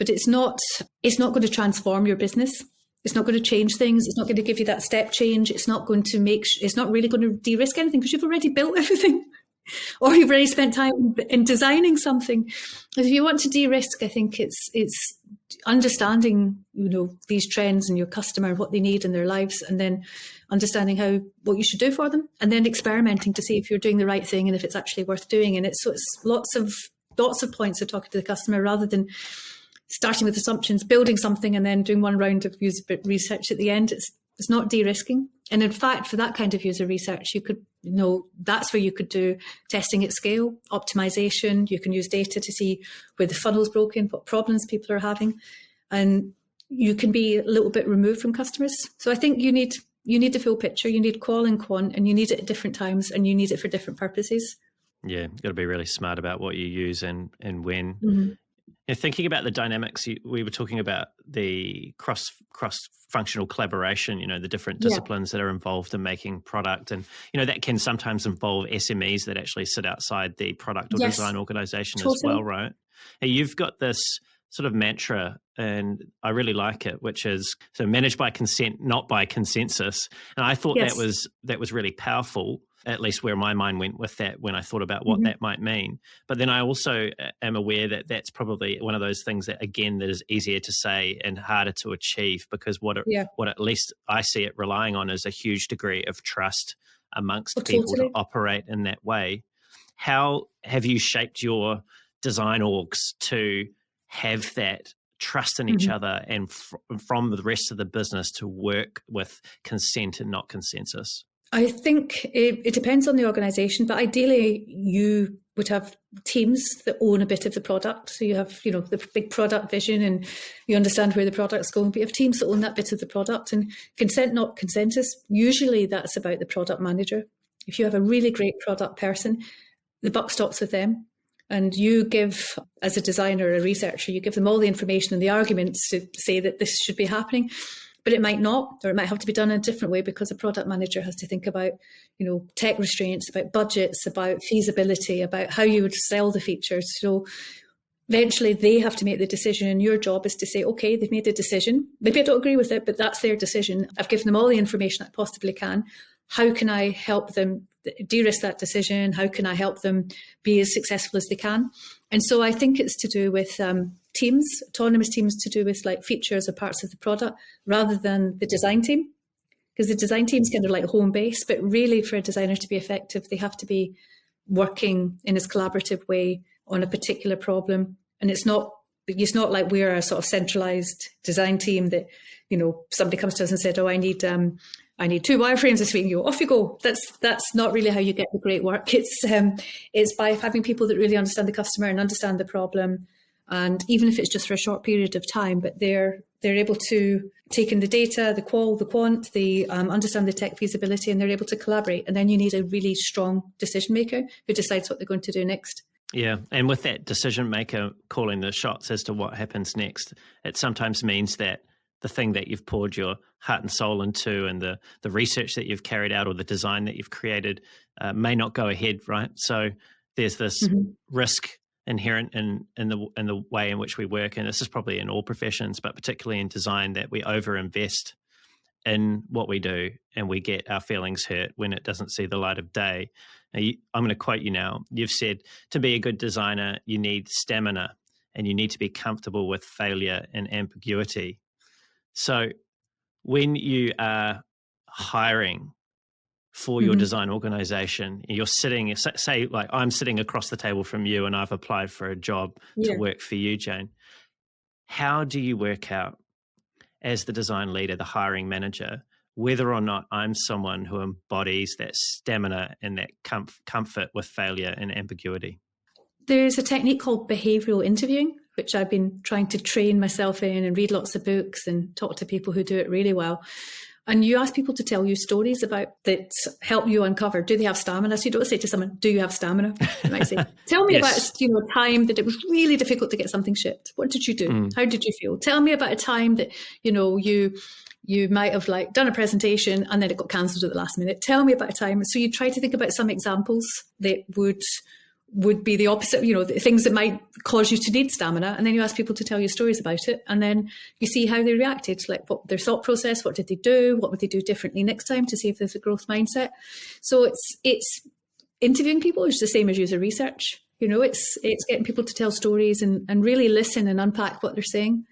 but it's not going to transform your business. It's not going to change things. It's not going to give you that step change. It's not going to it's not really going to de-risk anything because you've already built everything or you've already spent time in designing something. If you want to de-risk, I think it's understanding, these trends and your customer, what they need in their lives, and then understanding what you should do for them, and then experimenting to see if you're doing the right thing and if it's actually worth doing. And it's lots of points of talking to the customer rather than starting with assumptions, building something and then doing one round of user research at the end. It's not de-risking. And in fact, for that kind of user research, you could, that's where you could do testing at scale, optimization. You can use data to see where the funnel's broken, what problems people are having. And you can be a little bit removed from customers. So I think you need the full picture. You need qual and quant, and you need it at different times, and you need it for different purposes. Yeah, you've got to be really smart about what you use and when. Mm-hmm. Thinking about the dynamics, we were talking about the cross-functional collaboration, the different disciplines that are involved in making product. And, that can sometimes involve SMEs that actually sit outside the product or design organization as well, right? And you've got this sort of mantra, and I really like it, which is so managed by consent, not by consensus. And I thought that was really powerful, at least where my mind went with that when I thought about what that might mean. But then I also am aware that that's probably one of those things that, again, that is easier to say and harder to achieve, because what at least I see it relying on is a huge degree of trust amongst people to operate in that way. How have you shaped your design orgs to have that trust in each other and from the rest of the business to work with consent and not consensus? I think it depends on the organisation, but ideally you would have teams that own a bit of the product. So you have, the big product vision and you understand where the product's going, but you have teams that own that bit of the product. And consent, not consensus, usually that's about the product manager. If you have a really great product person, the buck stops with them. And you give, as a designer or a researcher, you give them all the information and the arguments to say that this should be happening. But it might not, or it might have to be done in a different way because a product manager has to think about, tech restraints, about budgets, about feasibility, about how you would sell the features. So eventually they have to make the decision, and your job is to say, okay, they've made a decision. Maybe I don't agree with it, but that's their decision. I've given them all the information I possibly can. How can I help them de-risk that decision? How can I help them be as successful as they can? And so I think it's to do with teams, autonomous teams, to do with like features or parts of the product rather than the design team. Because the design team is kind of like home base, but really for a designer to be effective, they have to be working in a collaborative way on a particular problem. And it's not like we're a sort of centralized design team that, somebody comes to us and said, oh, I need 2 wireframes this week, and you go, off you go. That's not really how you get the great work. It's by having people that really understand the customer and understand the problem. And even if it's just for a short period of time, but they're able to take in the data, the qual, the quant, they understand the tech feasibility, and they're able to collaborate. And then you need a really strong decision maker who decides what they're going to do next. Yeah, and with that decision maker calling the shots as to what happens next, it sometimes means that the thing that you've poured your heart and soul into and the research that you've carried out or the design that you've created may not go ahead, right? So there's this risk inherent in the way in which we work, and this is probably in all professions, but particularly in design, that we overinvest in what we do and we get our feelings hurt when it doesn't see the light of day. Now, I'm going to quote you now. You've said, to be a good designer, you need stamina and you need to be comfortable with failure and ambiguity. So when you are hiring for your design organization, you're sitting, say like I'm sitting across the table from you and I've applied for a job to work for you, Jane. How do you work out as the design leader, the hiring manager, whether or not I'm someone who embodies that stamina and that comfort with failure and ambiguity? There's a technique called behavioural interviewing, which I've been trying to train myself in and read lots of books and talk to people who do it really well. And you ask people to tell you stories about that help you uncover, do they have stamina? So you don't say to someone, do you have stamina? You might say, tell me about a time that it was really difficult to get something shipped. What did you do? How did you feel? Tell me about a time that, you might have like done a presentation and then it got cancelled at the last minute. Tell me about a time. So you try to think about some examples that would would be the opposite, the things that might cause you to need stamina. And then you ask people to tell you stories about it. And then you see how they reacted, like what their thought process, what did they do? What would they do differently next time to see if there's a growth mindset? So it's interviewing people is the same as user research. It's getting people to tell stories and really listen and unpack what they're saying,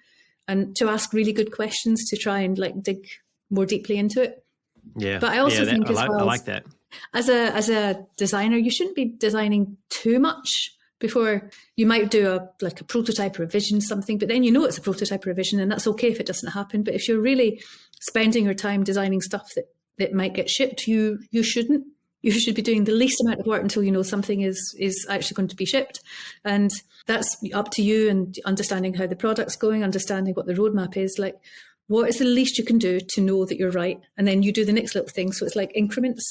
and to ask really good questions to try and dig more deeply into it. Yeah. But I also think I like that. As a designer, you shouldn't be designing too much before. You might do a prototype revision, something, but then it's a prototype revision, and that's okay if it doesn't happen. But if you're really spending your time designing stuff that might get shipped, you shouldn't. You should be doing the least amount of work until something is actually going to be shipped. And that's up to you, and understanding how the product's going, understanding what the roadmap is. Like, what is the least you can do to know that you're right? And then you do the next little thing. So it's like increments.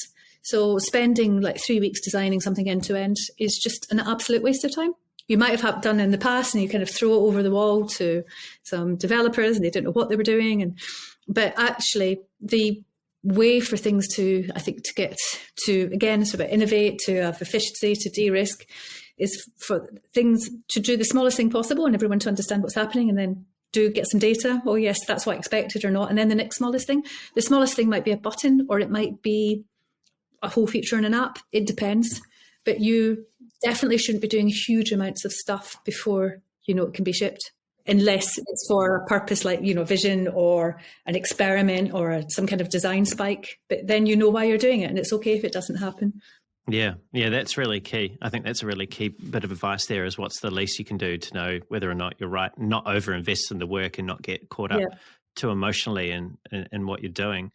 So spending 3 weeks designing something end to end is just an absolute waste of time. You might have done in the past, and you kind of throw it over the wall to some developers and they didn't know what they were doing. But actually the way for things to get to, again, it's about innovate, to have efficiency, to de-risk, is for things to do the smallest thing possible and everyone to understand what's happening, and then get some data. Oh yes, that's what I expected or not. And then the next smallest thing. The smallest thing might be a button, or it might be a whole feature in an app. It depends. But you definitely shouldn't be doing huge amounts of stuff before it can be shipped, unless it's for a purpose like vision or an experiment or some kind of design spike. But then why you're doing it, and it's okay if it doesn't happen. Yeah, that's really key. I think that's a really key bit of advice there, is what's the least you can do to know whether or not you're right, not overinvest in the work and not get caught up too emotionally in what you're doing.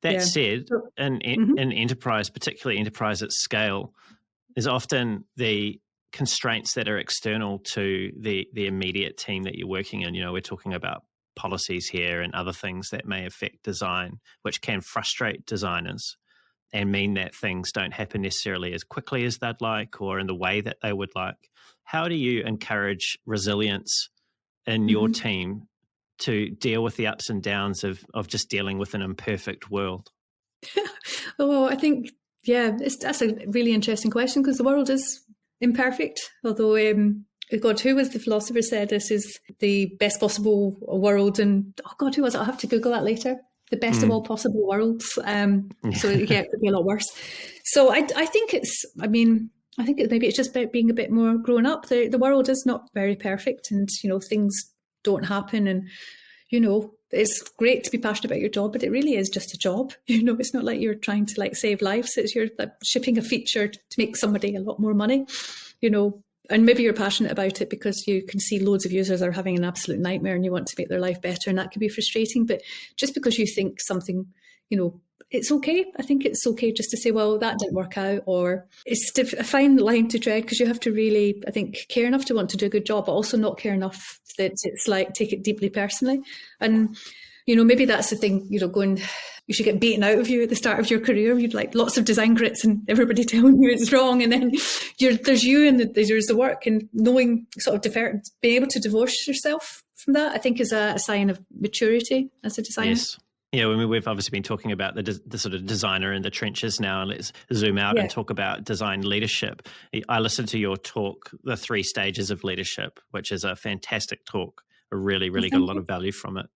That said, in enterprise, particularly enterprise at scale, there's often the constraints that are external to the immediate team that you're working in. We're talking about policies here and other things that may affect design, which can frustrate designers and mean that things don't happen necessarily as quickly as they'd like or in the way that they would like. How do you encourage resilience in your team to deal with the ups and downs of just dealing with an imperfect world? Oh, I think, that's a really interesting question, because the world is imperfect. Although, God, who was the philosopher said this is the best possible world? And who was it? I'll have to Google that later. The best of all possible worlds. So it could be a lot worse. So I think maybe it's just about being a bit more grown up. The world is not very perfect, and things don't happen, and it's great to be passionate about your job, but it really is just a job. It's not like you're trying to save lives. It's you're shipping a feature to make somebody a lot more money. And maybe you're passionate about it because you can see loads of users are having an absolute nightmare and you want to make their life better, and that can be frustrating. But just because you think something, it's okay. I think it's okay just to say, well, that didn't work out, or it's a fine line to tread, because you have to really, I think, care enough to want to do a good job, but also not care enough that it's take it deeply personally. And, maybe that's the thing, you should get beaten out of you at the start of your career. You'd lots of design grits and everybody telling you it's wrong. And then there's you and there's the work, and knowing being able to divorce yourself from that, I think, is a sign of maturity as a designer. Yes. Yeah, we've obviously been talking about the sort of designer in the trenches now, and let's zoom out and talk about design leadership. I listened to your talk, The 3 Stages of Leadership, which is a fantastic talk. I really got a lot of value from it.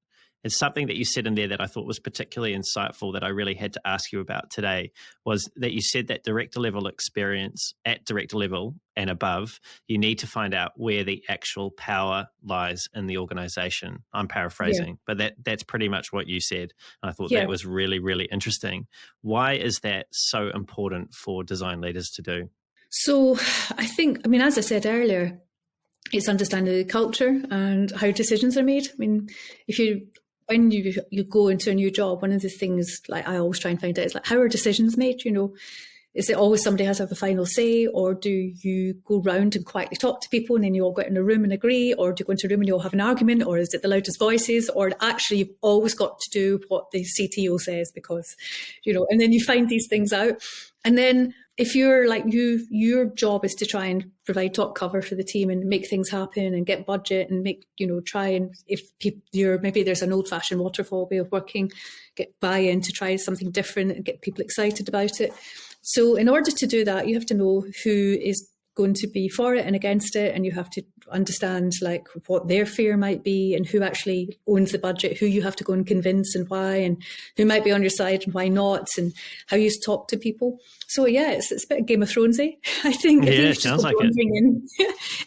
It's something that you said in there that I thought was particularly insightful that I really had to ask you about today, was that you said that director level experience, at director level and above, you need to find out where the actual power lies in the organization. I'm paraphrasing, but that's pretty much what you said. And I thought that was really, really interesting. Why is that so important for design leaders to do? So I think, as I said earlier, it's understanding the culture and how decisions are made. When you go into a new job, one of the things I always try and find out is how are decisions made? Is it always somebody has to have a final say, or do you go round and quietly talk to people and then you all get in a room and agree, or do you go into a room and you all have an argument, or is it the loudest voices, or actually you've always got to do what the CTO says because, and then you find these things out. And then if you're your job is to try and provide top cover for the team and make things happen and get budget and make, try and if maybe there's an old fashioned waterfall way of working, get buy-in to try something different and get people excited about it. So in order to do that, you have to know who is going to be for it and against it, and you have to understand like what their fear might be and who actually owns the budget, who you have to go and convince and why, and who might be on your side and why not, and how you talk to people. So yeah, it's a bit of Game of Thronesy, I think. Yeah, it sounds like it.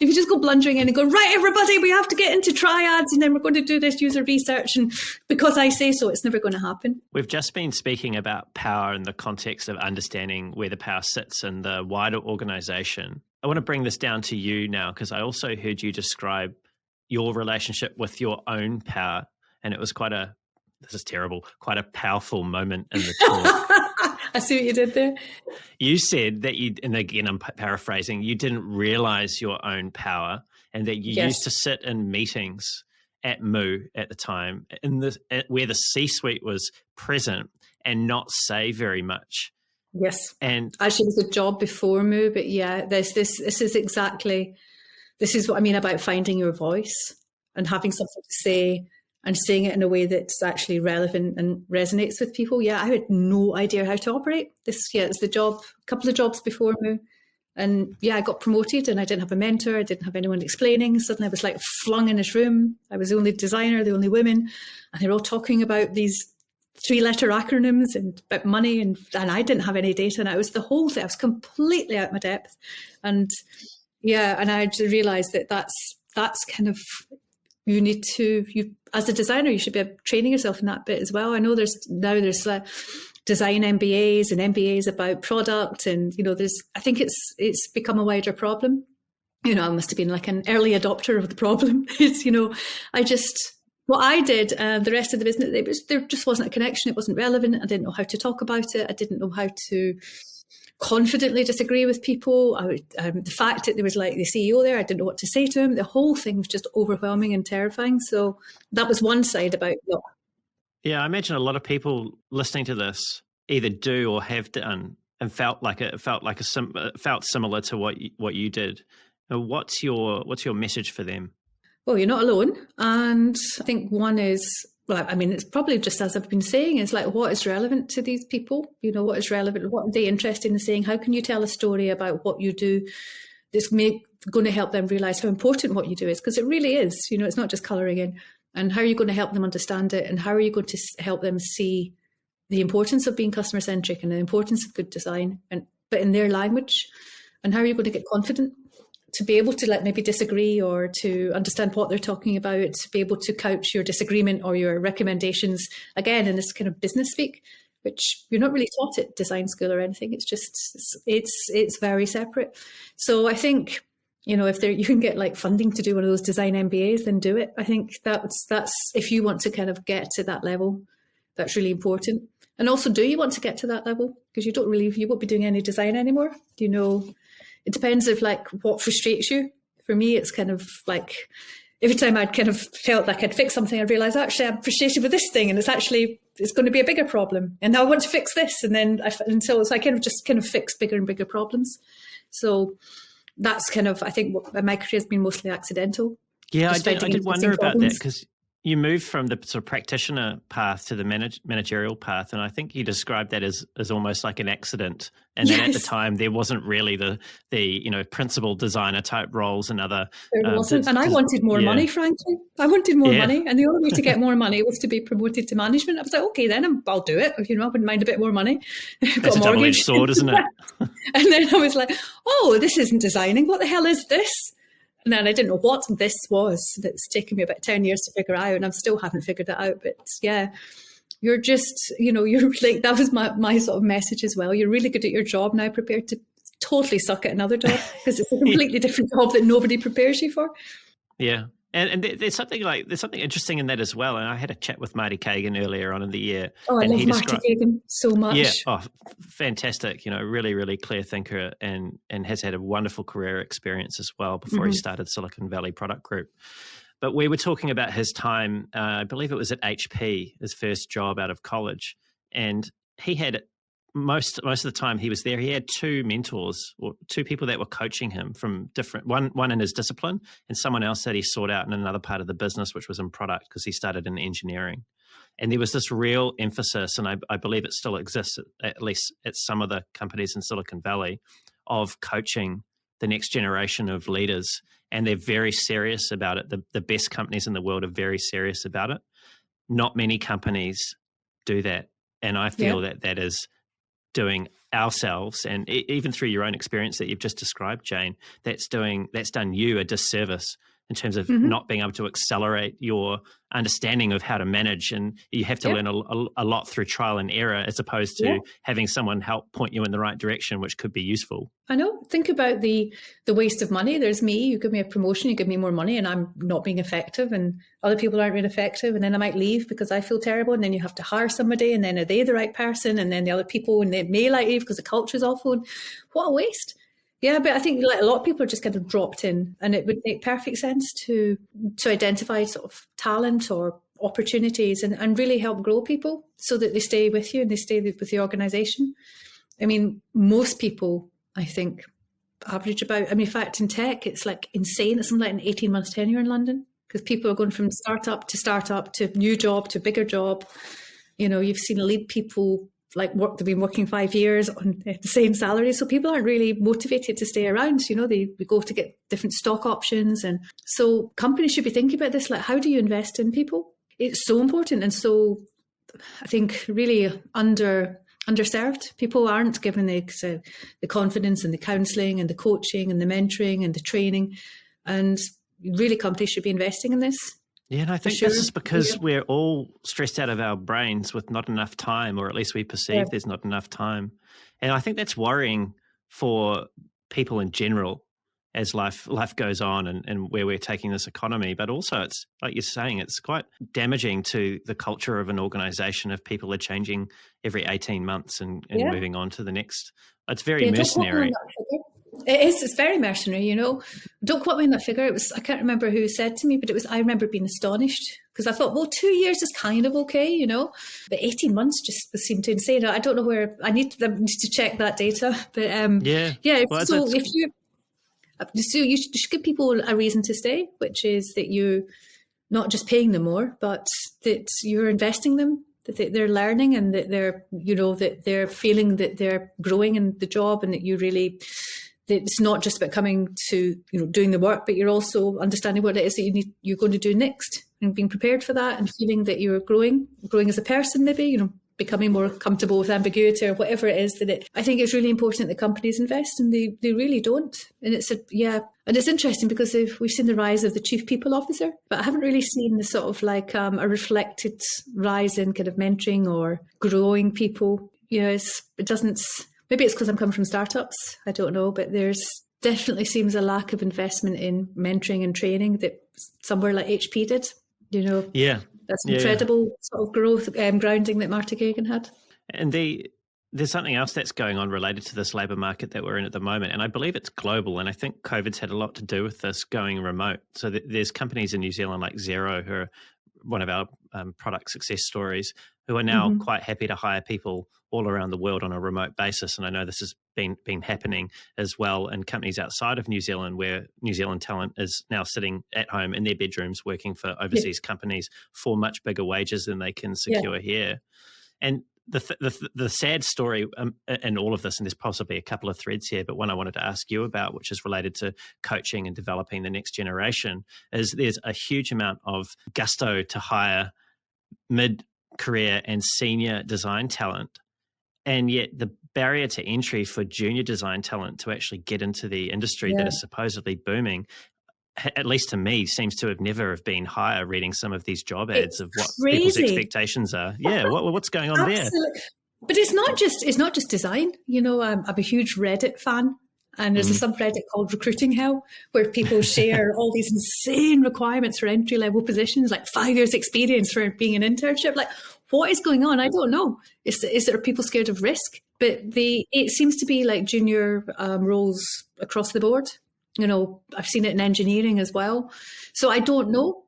If you just go blundering in and go, right, everybody, we have to get into triads, and then we're going to do this user research, and because I say so, it's never going to happen. We've just been speaking about power in the context of understanding where the power sits in the wider organisation. I want to bring this down to you now, because I also heard you describe your relationship with your own power, and it was quite a powerful moment in the talk. I see what you did there. You said that you, and again I'm paraphrasing, you didn't realise your own power, and that you used to sit in meetings at Moo at the time, where the C-suite was present, and not say very much. Yes, and actually, it was a job before Moo, but yeah, this is what I mean about finding your voice and having something to say and saying it in a way that's actually relevant and resonates with people. Yeah, I had no idea how to operate this. Yeah, it's a couple of jobs before Moo, and yeah, I got promoted, and I didn't have a mentor. I didn't have anyone explaining. Suddenly, I was like flung in this room. I was the only designer, the only women, and they're all talking about these 3-letter acronyms and about money, and I didn't have any data, and I was the whole thing. I was completely out of my depth, and yeah, and I just realised that that's kind of, you as a designer, you should be training yourself in that bit as well. I know there's design MBAs and MBAs about product, and I think it's become a wider problem. I must have been like an early adopter of the problem. What I did, the rest of the business, there just wasn't a connection. It wasn't relevant. I didn't know how to talk about it. I didn't know how to confidently disagree with people. The fact that there was like the CEO there, I didn't know what to say to him. The whole thing was just overwhelming and terrifying. So that was one side about it. Yeah, I imagine a lot of people listening to this either do or have done and felt similar to what you did. What's your message for them? Well, you're not alone. And I think one is, it's probably just as I've been saying, is like, what is relevant to these people? What is relevant? What are they interested in saying? How can you tell a story about what you do that's going to help them realise how important what you do is? Because it really is. It's not just colouring in. And how are you going to help them understand it? And how are you going to help them see the importance of being customer-centric and the importance of good design, but in their language? And how are you going to get confident to be able to maybe disagree, or to understand what they're talking about, to be able to couch your disagreement or your recommendations, again, in this kind of business speak, which you're not really taught at design school or anything. It's just, it's very separate. So I think, if you can get like funding to do one of those design MBAs, then do it. I think that's if you want to kind of get to that level, that's really important. And also, do you want to get to that level? Because you won't be doing any design anymore. It depends if what frustrates you. For me, it's kind of like every time I'd kind of felt like I'd fix something, I'd realise actually I'm frustrated with this thing, and it's going to be a bigger problem. And now I want to fix this, and then I kind of just fix bigger and bigger problems. So that's kind of, I think, what my career has been mostly accidental. Yeah, I did wonder about that, because you moved from the sort of practitioner path to the managerial path, and I think you described that as almost like an accident. And then at the time, there wasn't really the principal designer type roles and other. There wasn't, and I wanted more money. Frankly, I wanted more money, and the only way to get more money was to be promoted to management. I was like, okay, then I'll do it. I wouldn't mind a bit more money. That's a double-edged sword, isn't it? And then I was like, oh, this isn't designing. What the hell is this? And then I didn't know what this was. It's taken me about 10 years to figure out, and I still haven't figured it out. But yeah, you're just, you're like, that was my sort of message as well. You're really good at your job now, prepared to totally suck at another job, because it's a completely different job that nobody prepares you for. Yeah. And there's something interesting in that as well. And I had a chat with Marty Kagan earlier on in the year. Oh, I love Marty Kagan so much. Yeah, fantastic. Really, really clear thinker, and has had a wonderful career experience as well before he started Silicon Valley Product Group. But we were talking about his time, I believe it was at HP, his first job out of college. And he had most of the time he was there, he had two mentors, or two people that were coaching him from different, one in his discipline and someone else that he sought out in another part of the business, which was in product, because he started in engineering. And there was this real emphasis, and I believe it still exists, at least at some of the companies in Silicon Valley, of coaching the next generation of leaders, and they're very serious about it. The best companies in the world are very serious about it. Not many companies do that. And I feel that is doing ourselves, and even through your own experience that you've just described, Jane, that's done you a disservice in terms of not being able to accelerate your understanding of how to manage. And you have to learn a lot through trial and error, as opposed to having someone help point you in the right direction, which could be useful. I know. Think about the waste of money. There's me, you give me a promotion, you give me more money, and I'm not being effective, and other people aren't being effective, and then I might leave because I feel terrible, and then you have to hire somebody, and then are they the right person? And then the other people, and they may like leave because the culture is awful. And what a waste. Yeah, but I think like a lot of people are just kind of dropped in, and it would make perfect sense to identify sort of talent or opportunities and really help grow people so that they stay with you and they stay with the organisation. I mean, most people, I think, average about, I mean, in fact, in tech, it's like insane. It's something like an 18 months tenure in London, because people are going from startup to new job to bigger job. You know, you've seen lead people they've been working 5 years on the same salary. So people aren't really motivated to stay around. You know, they go to get different stock options. And so companies should be thinking about this, like, how do you invest in people? It's so important. And so I think really underserved. People aren't given the confidence and the counselling and the coaching and the mentoring and the training. And really companies should be investing in this. Yeah, and I think this is because we're all stressed out of our brains with not enough time, or at least we perceive there's not enough time. And I think that's worrying for people in general as life goes on and where we're taking this economy. But also, it's like you're saying, it's quite damaging to the culture of an organisation if people are changing every 18 months and moving on to the next. It's very mercenary. It is. It's very mercenary, you know. Don't quote me on that figure. I can't remember who said to me, but I remember being astonished, because I thought, well, 2 years is kind of okay, you know, but 18 months just seemed insane. I don't know where I need to check that data, but you should give people a reason to stay, which is that you not just paying them more, but that you're investing them, that they're learning, and that they're feeling that they're growing in the job, and that it's not just about coming to, doing the work, but you're also understanding what it is that you're going to do next, and being prepared for that, and feeling that you're growing as a person, maybe, becoming more comfortable with ambiguity or whatever it is I think it's really important that companies invest, and they really don't. And it's interesting because we've seen the rise of the chief people officer, but I haven't really seen the sort of like a reflected rise in kind of mentoring or growing people. Maybe it's because I'm coming from startups, I don't know, but there's definitely seems a lack of investment in mentoring and training that somewhere like HP did, Yeah. That's incredible sort of growth, grounding that Marta Kagan had. And there's something else that's going on related to this labour market that we're in at the moment, and I believe it's global, and I think COVID's had a lot to do with this going remote. So there's companies in New Zealand like Xero, who are one of our product success stories, who are now quite happy to hire people all around the world on a remote basis. And I know this has been happening as well in companies outside of New Zealand, where New Zealand talent is now sitting at home in their bedrooms working for overseas companies for much bigger wages than they can secure here. And the sad story in all of this, and there's possibly a couple of threads here, but one I wanted to ask you about, which is related to coaching and developing the next generation, is there's a huge amount of gusto to hire mid-career and senior design talent. And yet the barrier to entry for junior design talent to actually get into the industry that is supposedly booming, at least to me, seems to have never been higher, reading some of these job ads of what people's expectations are. Yeah, what's going on there? But it's not just design. I'm a huge Reddit fan. And there's a subreddit called Recruiting Hell, where people share all these insane requirements for entry-level positions, like 5 years experience for being an internship. Like, what is going on? I don't know. Is there people scared of risk? But it seems to be like junior roles across the board. I've seen it in engineering as well. So I don't know.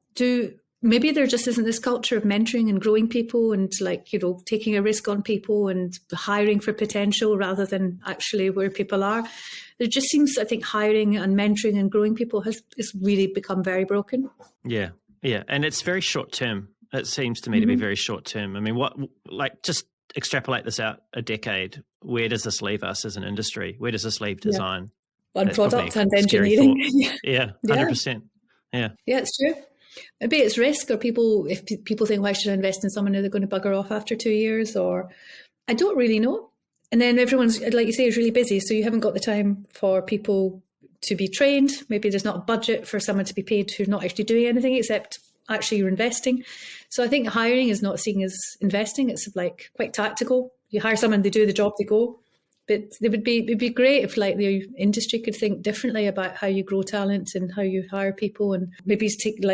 Maybe there just isn't this culture of mentoring and growing people and taking a risk on people and hiring for potential rather than actually where people are. There just seems, I think, hiring and mentoring and growing people has really become very broken. Yeah. And it's very short term. It seems to me to be very short term. I mean, just extrapolate this out a decade. Where does this leave us as an industry? Where does this leave design? on That's product and scary engineering. Yeah, 100%. Yeah. Yeah, it's true. Maybe it's risk, or if people think, why should I invest in someone who they're going to bugger off after 2 years? Or I don't really know. And then everyone's, like you say, is really busy. So you haven't got the time for people to be trained. Maybe there's not a budget for someone to be paid who's not actually doing anything except actually you're investing. So I think hiring is not seen as investing. It's like quite tactical. You hire someone, they do the job, they go. But it'd be great if like the industry could think differently about how you grow talent and how you hire people, and maybe take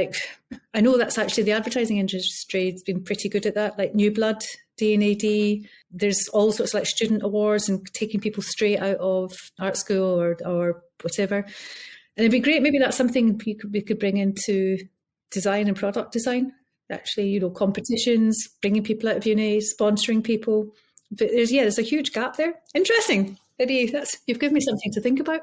I know that's actually the advertising industry has been pretty good at that, like New Blood, D&AD. There's all sorts of like student awards and taking people straight out of art school or whatever. And it'd be great. Maybe that's something we could bring into design and product design. Actually, competitions, bringing people out of uni, sponsoring people. But there's a huge gap there. Interesting. Maybe you've given me something to think about.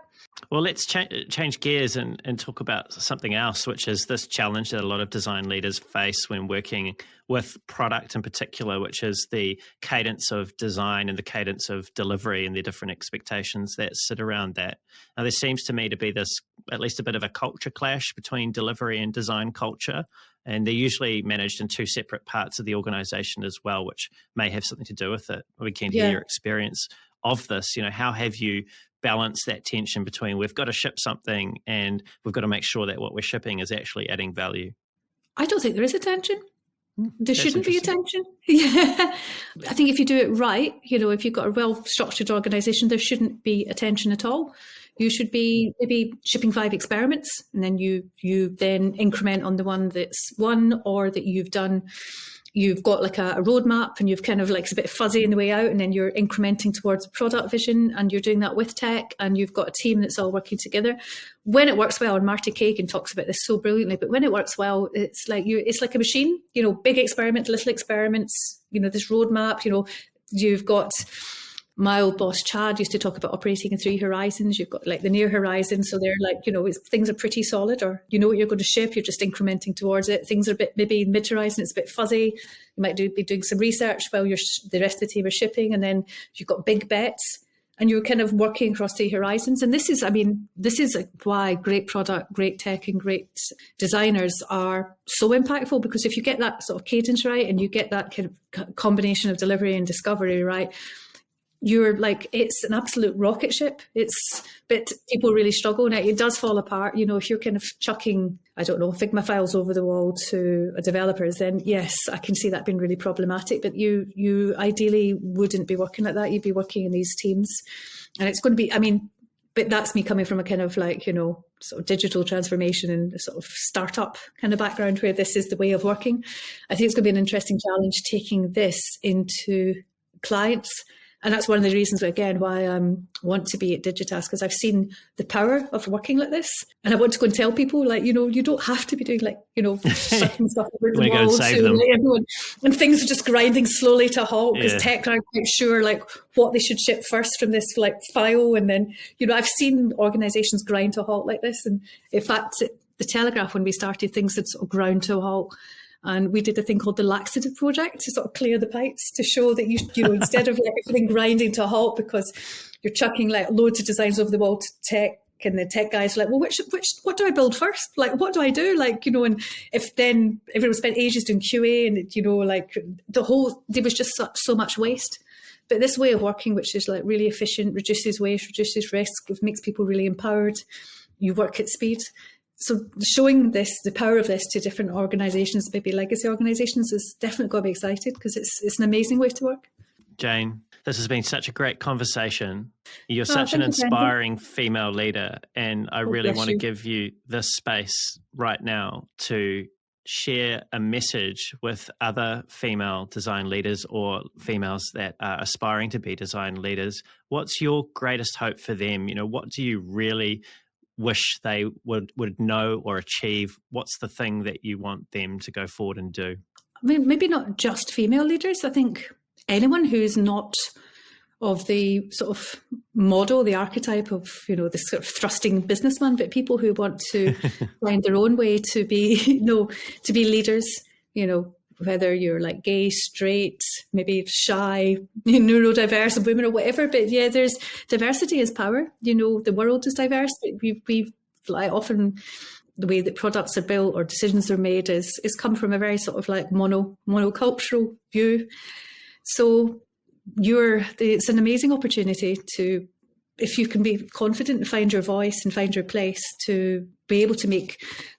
Well, let's change gears and talk about something else, which is this challenge that a lot of design leaders face when working with product in particular, which is the cadence of design and the cadence of delivery and the different expectations that sit around that. Now, there seems to me to be at least a bit of a culture clash between delivery and design culture. And they're usually managed in two separate parts of the organization as well, which may have something to do with it. We can hear your experience of this. How have you balanced that tension between we've got to ship something and we've got to make sure that what we're shipping is actually adding value? I don't think there is a tension. There shouldn't be a tension. Yeah. I think if you do it right, if you've got a well-structured organization, there shouldn't be a tension at all. You should be maybe shipping 5 experiments, and then you then increment on the one that's won, or that you've done. You've got like a roadmap, and you've kind of like it's a bit fuzzy in the way out, and then you're incrementing towards product vision, and you're doing that with tech, and you've got a team that's all working together. When it works well, and Marty Kagan talks about this so brilliantly, but when it works well, it's like a machine. Big experiment, little experiments. This roadmap. You've got. My old boss, Chad, used to talk about operating in 3 horizons. You've got like the near horizon. So they're like, things are pretty solid, or what you're going to ship, you're just incrementing towards it. Things are a bit, maybe mid horizon, it's a bit fuzzy. You might be doing some research while the rest of the team are shipping. And then you've got big bets, and you're kind of working across 3 horizons. And this is why great product, great tech, and great designers are so impactful, because if you get that sort of cadence right, and you get that kind of combination of delivery and discovery right, you're like, it's an absolute rocket ship. But people really struggle now. It does fall apart. If you're kind of chucking, I don't know, Figma files over the wall to developers, then yes, I can see that being really problematic. But you ideally wouldn't be working like that. You'd be working in these teams. And it's going to be, but that's me coming from a kind of like, sort of digital transformation and sort of startup kind of background, where this is the way of working. I think it's going to be an interesting challenge taking this into clients. And that's one of the reasons, again, why I want to be at Digitas, because I've seen the power of working like this. And I want to go and tell people, like, you don't have to be doing sucking stuff over the wall to everyone. And things are just grinding slowly to a halt, because tech aren't quite sure like what they should ship first from this like file. And then, I've seen organizations grind to a halt like this. And in fact, the Telegraph, when we started, things had sort of ground to a halt. And we did a thing called the laxative project to sort of clear the pipes, to show that instead of like everything grinding to a halt because you're chucking like loads of designs over the wall to tech, and the tech guys are like, well, what do I build first? Like, what do I do? Like, and if then everyone spent ages doing QA, and like there was just so much waste. But this way of working, which is like really efficient, reduces waste, reduces risk, makes people really empowered. You work at speed. So showing the power of this to different organisations, maybe legacy organisations, is definitely got to be excited, because it's an amazing way to work. Jane, this has been such a great conversation. You're such an inspiring female leader, and I really want to give you this space right now to share a message with other female design leaders or females that are aspiring to be design leaders. What's your greatest hope for them? What do you really wish they would know or achieve? What's the thing that you want them to go forward and do? Maybe not just female leaders. I think anyone who's not of the sort of model, the archetype of, this sort of thrusting businessman, but people who want to find their own way to be, to be leaders, whether you're like gay, straight, maybe shy, neurodiverse women or whatever. But yeah, there's diversity is power. The world is diverse. We've like often the way that products are built or decisions are made is come from a very sort of like monocultural view. So it's an amazing opportunity to, if you can be confident and find your voice and find your place, to be able to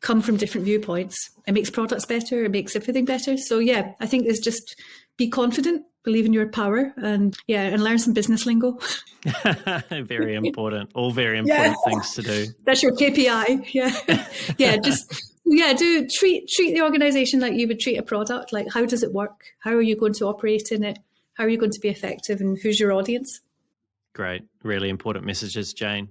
come from different viewpoints. It makes products better. It makes everything better. So yeah, I think it's just be confident, believe in your power, and learn some business lingo. Very important. All very important things to do. That's your KPI. Yeah. Treat the organization like you would treat a product. Like, how does it work? How are you going to operate in it? How are you going to be effective? And who's your audience? Great. Really important messages, Jane.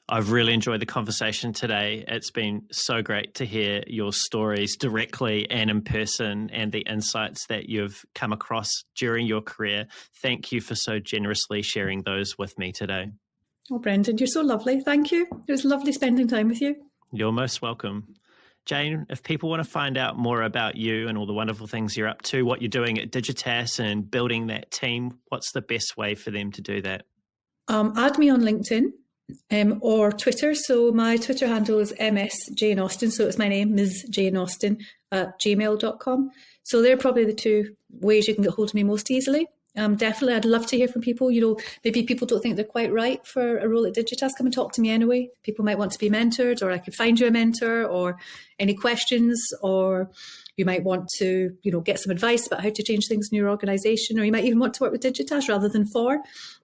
I've really enjoyed the conversation today. It's been so great to hear your stories directly and in person, and the insights that you've come across during your career. Thank you for so generously sharing those with me today. Oh, Brendan, you're so lovely. Thank you. It was lovely spending time with you. You're most welcome. Jane, if people want to find out more about you and all the wonderful things you're up to, what you're doing at Digitas and building that team, what's the best way for them to do that? Add me on LinkedIn or Twitter. So my Twitter handle is MS Jane Austen. So it's my name, Ms. Jane Austen @gmail.com. So they're probably the two ways you can get hold of me most easily. Definitely, I'd love to hear from people. Maybe people don't think they're quite right for a role at Digitas. Come and talk to me anyway. People might want to be mentored, or I could find you a mentor, or any questions, or you might want to, get some advice about how to change things in your organisation, or you might even want to work with Digitas rather than for.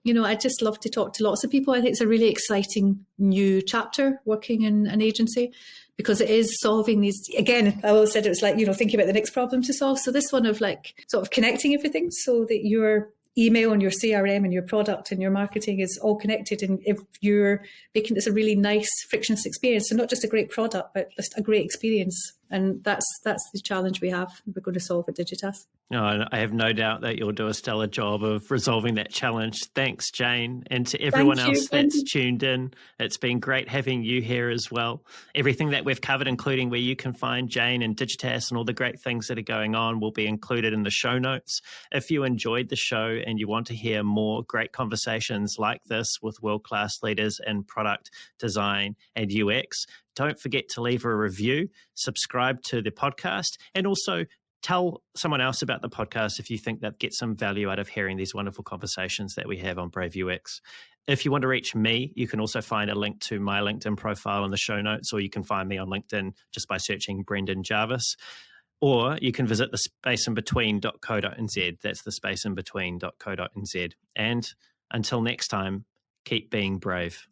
I'd just love to talk to lots of people. I think it's a really exciting new chapter working in an agency, because it is solving these, again, I always said it was like, thinking about the next problem to solve. So this one of like sort of connecting everything so that your email and your CRM and your product and your marketing is all connected. And if you're making this a really nice, frictionless experience, so not just a great product, but just a great experience. And that's the challenge we're going to solve at Digitas. No, I have no doubt that you'll do a stellar job of resolving that challenge. Thanks, Jane. And to everyone else that's tuned in, it's been great having you here as well. Everything that we've covered, including where you can find Jane and Digitas and all the great things that are going on, will be included in the show notes. If you enjoyed the show and you want to hear more great conversations like this with world-class leaders in product design and UX, don't forget to leave a review, subscribe to the podcast, and also tell someone else about the podcast if you think they'd get some value out of hearing these wonderful conversations that we have on Brave UX. If you want to reach me, you can also find a link to my LinkedIn profile in the show notes, or you can find me on LinkedIn just by searching Brendan Jarvis. Or you can visit thespaceinbetween.co.nz. That's thespaceinbetween.co.nz. And until next time, keep being brave.